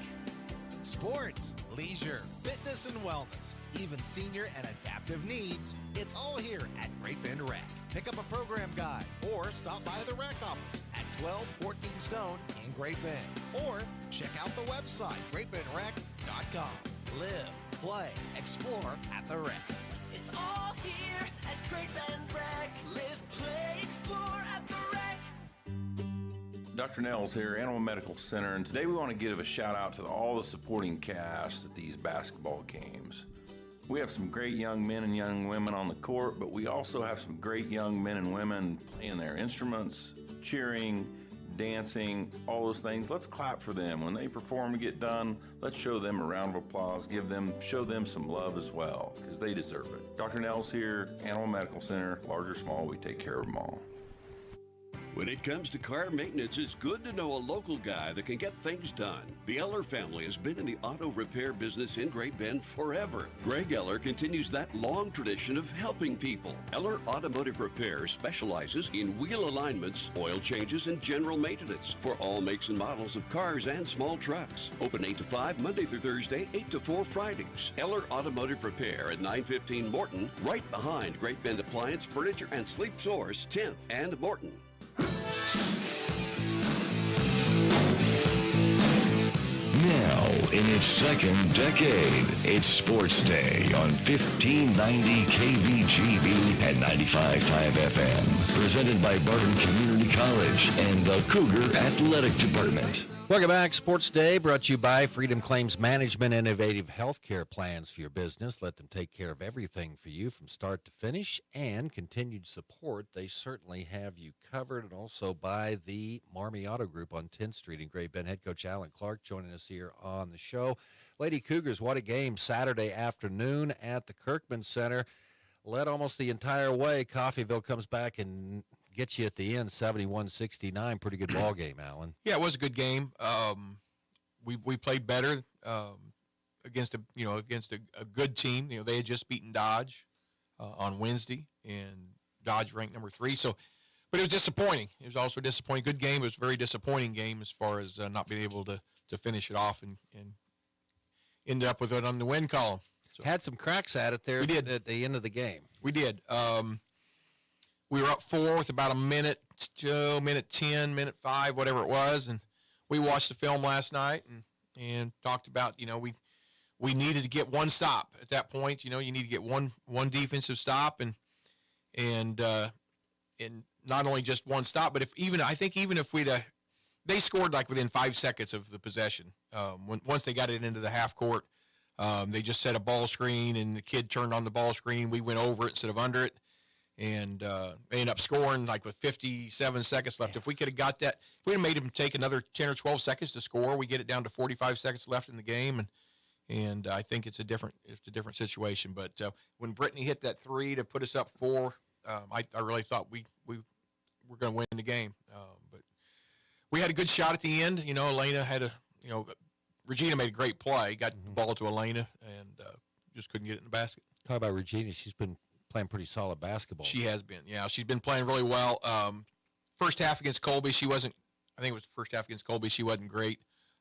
Sports, leisure, fitness and wellness, even senior and adaptive needs. It's all here at Great Bend Rec. Pick up a program guide or stop by the rec office at 1214 Stone in Great Bend. Or check out the website, greatbendrec.com. Live, play, explore at the rec. It's all here at Great Bend Rec. Live, play, explore at the rec. Dr. Nels here, Animal Medical Center, and today we want to give a shout out to all the supporting cast at these basketball games. We have some great young men and young women on the court, but we also have some great young men and women playing their instruments, cheering, dancing, all those things. Let's clap for them. When they perform and get done, let's show them a round of applause, show them some love as well, because they deserve it. Dr. Nels here, Animal Medical Center, large or small, we take care of them all. When it comes to car maintenance, it's good to know a local guy that can get things done. The Eller family has been in the auto repair business in Great Bend forever. Greg Eller continues that long tradition of helping people. Eller Automotive Repair specializes in wheel alignments, oil changes, and general maintenance for all makes and models of cars and small trucks. Open 8 to 5 Monday through Thursday, 8 to 4 Fridays. Eller Automotive Repair at 915 Morton, right behind Great Bend Appliance, Furniture, and Sleep Source, 10th and Morton. Now, in its second decade, it's Sports Day on 1590 KVGB and 95.5 FM. Presented by Barton Community College and the Cougar Athletic Department. Welcome back. Sports Day brought to you by Freedom Claims Management, innovative healthcare plans for your business. Let them take care of everything for you from start to finish, and continued support. They certainly have you covered. And also by the Marmy Auto Group on 10th Street in Great Bend. Head coach Alan Clark joining us here on the show. Lady Cougars, what a game Saturday afternoon at the Kirkman Center. Led almost the entire way. Coffeyville comes back and gets you at the end, 71-69. Pretty good ball game, Alan. Yeah, it was a good game. We played better against a good team. They had just beaten Dodge on Wednesday, and Dodge ranked number 3. So, but it was disappointing. It was also disappointing. Good game. It was a very disappointing game as far as not being able to finish it off and ended up with it on the win column. So, had some cracks at it there. We did at the end of the game. We did. We were up 4 with about a minute 10, minute 5, whatever it was, and we watched the film last night and talked about, we needed to get one stop at that point. You need to get one defensive stop and not only just one stop, but even if they scored like within 5 seconds of the possession. Once they got it into the half court, they just set a ball screen and the kid turned on the ball screen. We went over it instead of under it. And they ended up scoring like with 57 seconds left. If we could have got that, if we had made them take another 10 or 12 seconds to score, we get it down to 45 seconds left in the game, and I think it's a different situation. But when Brittany hit that 3 to put us up 4, I really thought we were going to win the game. But we had a good shot at the end. Elena had Regina made a great play, got the ball to Elena, and just couldn't get it in the basket. Talk about Regina. She's been playing pretty solid basketball. She has been, yeah. She's been playing really well. First half against Colby, she wasn't. I think it was the first half against Colby. She wasn't great,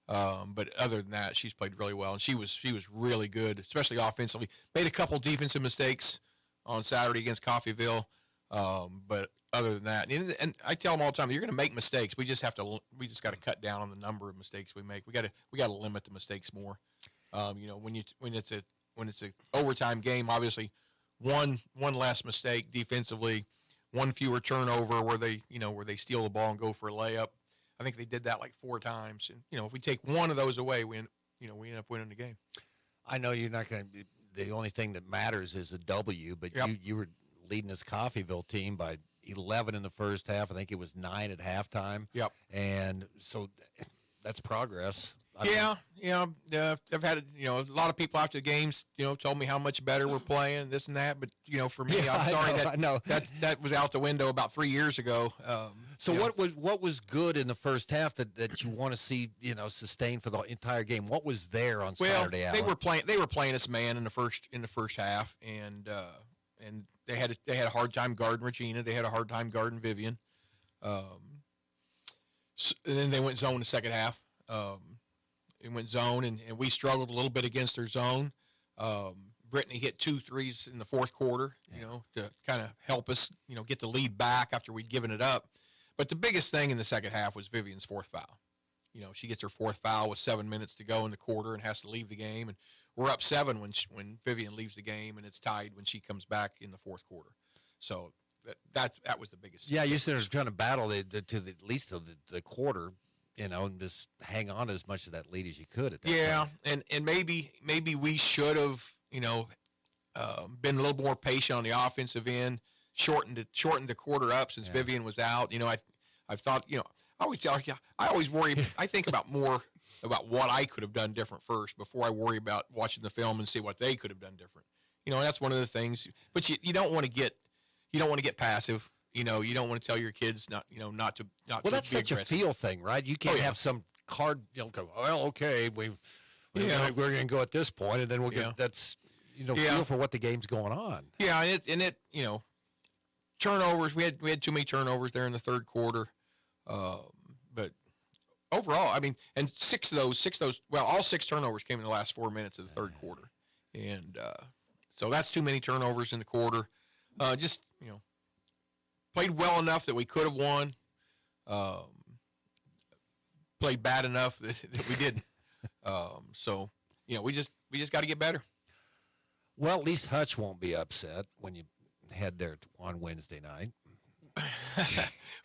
but other than that, she's played really well, and she was really good, especially offensively. Made a couple defensive mistakes on Saturday against Coffeyville, but other than that, and I tell them all the time, you're going to make mistakes. We just got to cut down on the number of mistakes we make. We got to limit the mistakes more. When it's a overtime game, obviously. One less mistake defensively, one fewer turnover where they steal the ball and go for a layup. I think they did that like 4 times. And if we take one of those away, we end up winning the game. I know you're not going to. The only thing that matters is a W, but yep. you were leading this Coffeyville team by 11 in the first half. I think it was 9 at halftime. Yep. And so that's progress. I've had a lot of people after the games, told me how much better we're playing, this and that. But for me, I'm sorry that was out the window about 3 years ago. So what was good in the first half that you want to see, sustain for the entire game? What was there on Saturday? They were playing us man in the first half, and they had a hard time guarding Regina. They had a hard time guarding Vivian. And then they went zone the second half. It went zone, and we struggled a little bit against their zone. Brittany hit 2 threes in the fourth quarter, to kind of help us, get the lead back after we'd given it up. But the biggest thing in the second half was Vivian's fourth foul. She gets her fourth foul with 7 minutes to go in the quarter and has to leave the game. And we're up 7 when Vivian leaves the game, and it's tied when she comes back in the fourth quarter. So that was the biggest. Yeah, you said they're trying to battle at least the quarter, and just hang on as much of that lead as you could at that point. and maybe we should have, been a little more patient on the offensive end, shortened the quarter up since Vivian was out. I've thought, I always worry. I think about more about what I could have done different first before I worry about watching the film and see what they could have done different. That's one of the things. But you don't want to get passive. You don't want to tell your kids not to Well, that's such aggressive. A feel thing, right? You can't have some card, go, well, okay, we're going to go at this point, and then we'll get that's feel for what the game's going on. Yeah, and it turnovers. We had too many turnovers there in the third quarter, but overall, I mean, and all 6 turnovers came in the last 4 minutes of the third quarter, and so that's too many turnovers in the quarter. Played well enough that we could have won. Played bad enough that we didn't. So we just got to get better. Well, at least Hutch won't be upset when you head there on Wednesday night.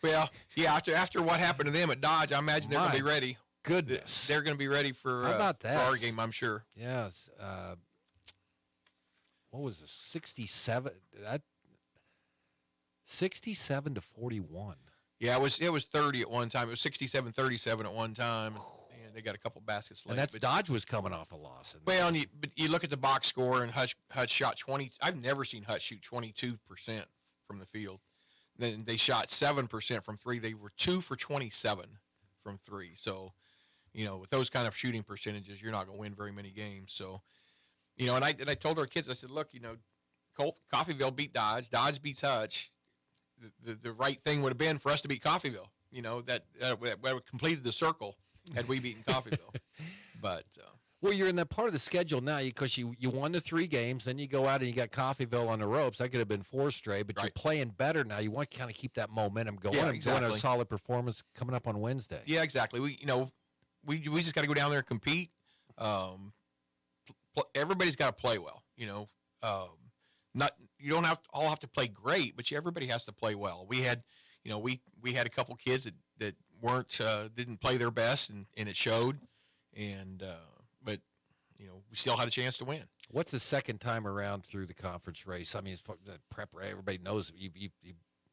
Well, yeah, after what happened to them at Dodge, I imagine they're going to be ready. Goodness. They're going to be ready for, How about that? For our game, I'm sure. Yes. What was it? 67? 67-41. Yeah, it was 30 at one time. It was 67-37 at one time. And they got a couple baskets late. And that's Dodge was coming off a loss. Well, but you look at the box score, and Hutch shot 20. I've never seen Hutch shoot 22% from the field. Then they shot 7% from 3. They were 2 for 27 from 3. So, with those kind of shooting percentages, you're not going to win very many games. So, and I told our kids, I said, look, Coffeyville beat Dodge. Dodge beats Hutch. The right thing would have been for us to beat Coffeyville. That would have completed the circle had we beaten Coffeyville. But well, you're in that part of the schedule now because you won the 3 games, then you go out and you got Coffeyville on the ropes. That could have been 4 straight, but You're playing better now. You want to kind of keep that momentum going. Yeah, exactly. A solid performance coming up on Wednesday. Yeah, exactly. We just got to go down there and compete. Everybody's got to play well. You don't have to play great, but everybody has to play well. We had, we had a couple kids that didn't play their best, and it showed. And but we still had a chance to win. What's the second time around through the conference race? I mean, it's the prep. Everybody knows you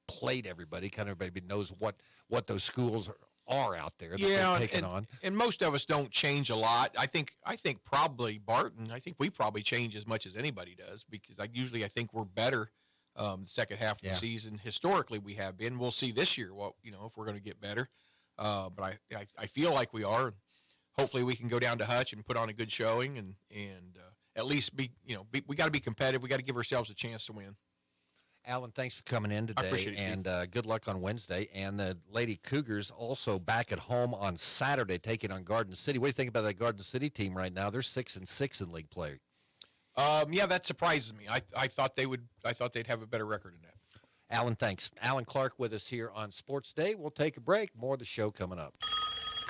played everybody. Kind of everybody knows what those schools are out there that they're taking on. And most of us don't change a lot. I think probably Barton. I think we probably change as much as anybody does because I think we're better the second half of the season. Historically, we have been. We'll see this year if we're going to get better. But I feel like we are. Hopefully, we can go down to Hutch and put on a good showing and at least we got to be competitive. We got to give ourselves a chance to win. Alan, thanks for coming in today, I appreciate it, and good luck on Wednesday. And the Lady Cougars also back at home on Saturday, taking on Garden City. What do you think about that Garden City team right now? They're 6-6 in league play. Yeah, that surprises me. I thought they would. I thought they'd have a better record than that. Alan, thanks. Alan Clark with us here on Sports Day. We'll take a break. More of the show coming up.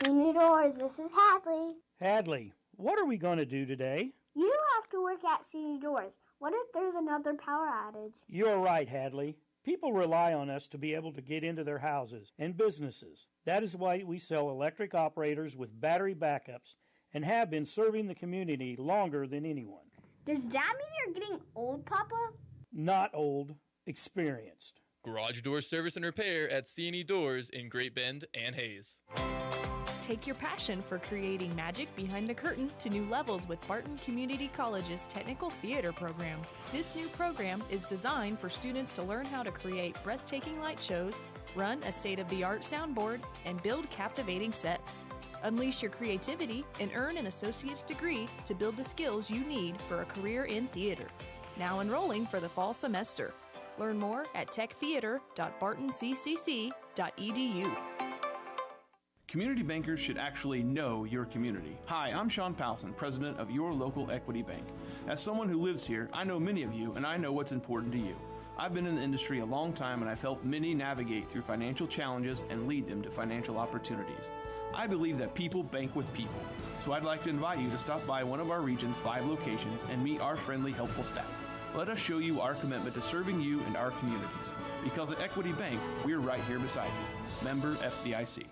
New Doors, this is Hadley. Hadley, what are we going to do today? You have to work at CD Doors. What if there's another power outage? You're right, Hadley. People rely on us to be able to get into their houses and businesses. That is why we sell electric operators with battery backups and have been serving the community longer than anyone. Does that mean you're getting old, Papa? Not old, experienced. Garage door service and repair at C&E Doors in Great Bend and Hayes. Take your passion for creating magic behind the curtain to new levels with Barton Community College's Technical Theater program. This new program is designed for students to learn how to create breathtaking light shows, Run a state-of-the-art soundboard and build captivating sets. Unleash your creativity and earn an associate's degree to build the skills you need for a career in theater. Now enrolling for the fall semester. Learn more at techtheater.bartonccc.edu. Community bankers should actually know your community. Hi, I'm Sean Powelson, president of Your Local Equity Bank. As someone who lives here, I know many of you, and I know what's important to you. I've been in the industry a long time, and I've helped many navigate through financial challenges and lead them to financial opportunities. I believe that people bank with people, so I'd like to invite you to stop by one of our region's 5 locations and meet our friendly, helpful staff. Let us show you our commitment to serving you and our communities. Because at Equity Bank, we're right here beside you. Member FDIC.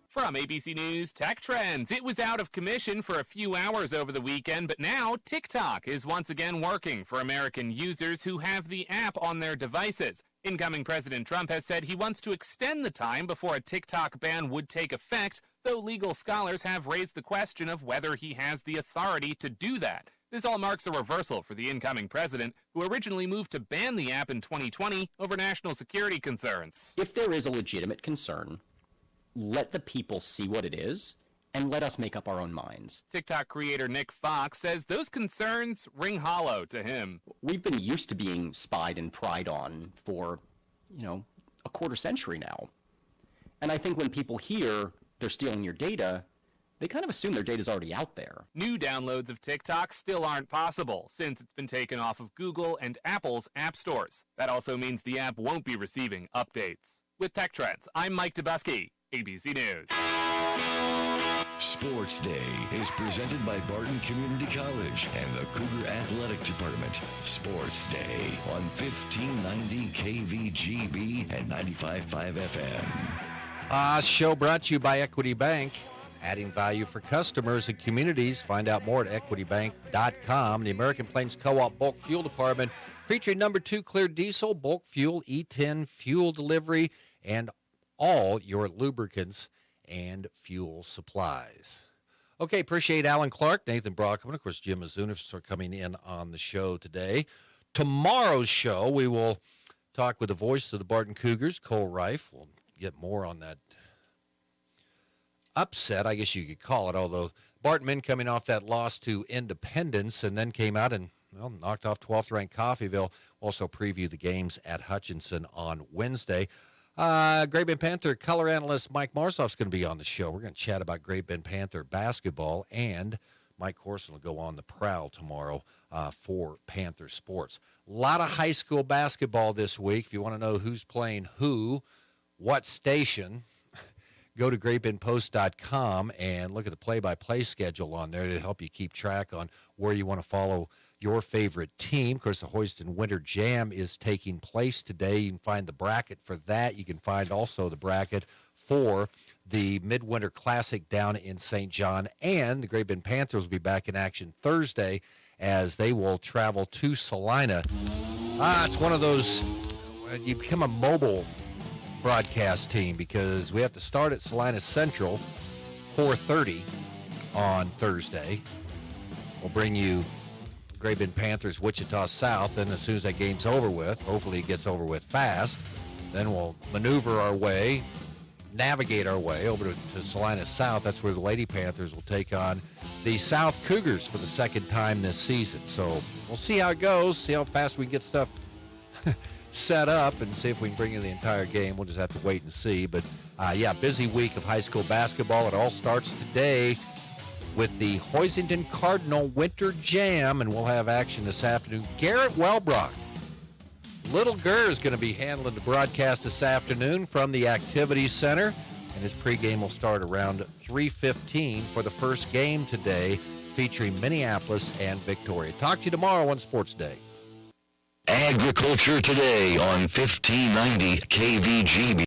From ABC News Tech Trends, it was out of commission for a few hours over the weekend, but now TikTok is once again working for American users who have the app on their devices. Incoming President Trump has said he wants to extend the time before a TikTok ban would take effect, though legal scholars have raised the question of whether he has the authority to do that. This all marks a reversal for the incoming president, who originally moved to ban the app in 2020 over national security concerns. If there is a legitimate concern, let the people see what it is, and let us make up our own minds. TikTok creator Nick Fox says those concerns ring hollow to him. We've been used to being spied and pried on for, a quarter century now. And I think when people hear they're stealing your data, they kind of assume their data's already out there. New downloads of TikTok still aren't possible, since it's been taken off of Google and Apple's app stores. That also means the app won't be receiving updates. With Tech Trends, I'm Mike Dubusky, ABC News. Sports Day is presented by Barton Community College and the Cougar Athletic Department. Sports Day on 1590 KVGB and 95.5 FM. Show brought to you by Equity Bank. Adding value for customers and communities. Find out more at equitybank.com. The American Plains Co-op Bulk Fuel Department featuring number 2 clear diesel, bulk fuel, E10 fuel delivery, and all your lubricants and fuel supplies. Okay, appreciate Alan Clark, Nathan Brockman, and of course Jim Azunas for coming in on the show today. Tomorrow's show, we will talk with the voice of the Barton Cougars, Cole Reif. We'll get more on that upset, I guess you could call it, although Barton men coming off that loss to Independence and then came out and knocked off 12th-ranked Coffeyville. Also preview the games at Hutchinson on Wednesday. Great Bend Panther color analyst Mike Marsoff's going to be on the show. We're going to chat about Great Bend Panther basketball, and Mike Corson will go on the prowl tomorrow for Panther sports. A lot of high school basketball this week. If you want to know who's playing who, what station, go to greatbendpost.com and look at the play-by-play schedule on there to help you keep track on where you want to follow your favorite team. Of course, the Hoiston Winter Jam is taking place today. You can find the bracket for that. You can find also the bracket for the Midwinter Classic down in St. John. And the Great Bend Panthers will be back in action Thursday as they will travel to Salina. It's one of those, you become a mobile broadcast team because we have to start at Salina Central 4:30 on Thursday. We'll bring you Great Bend Panthers Wichita South, and as soon as that game's over with, hopefully it gets over with fast, then we'll maneuver our way, navigate our way over to Salina South. That's where the Lady Panthers will take on the South Cougars for the second time this season. So we'll see how it goes, see how fast we can get stuff set up, and see if we can bring you the entire game. We'll just have to wait and see. But, busy week of high school basketball. It all starts today with the Hoisington Cardinal Winter Jam, and we'll have action this afternoon. Garrett Welbrock, Little Gurr, is going to be handling the broadcast this afternoon from the Activities Center, and his pregame will start around 3:15 for the first game today, featuring Minneapolis and Victoria. Talk to you tomorrow on Sports Day. Agriculture Today on 1590 KVGB.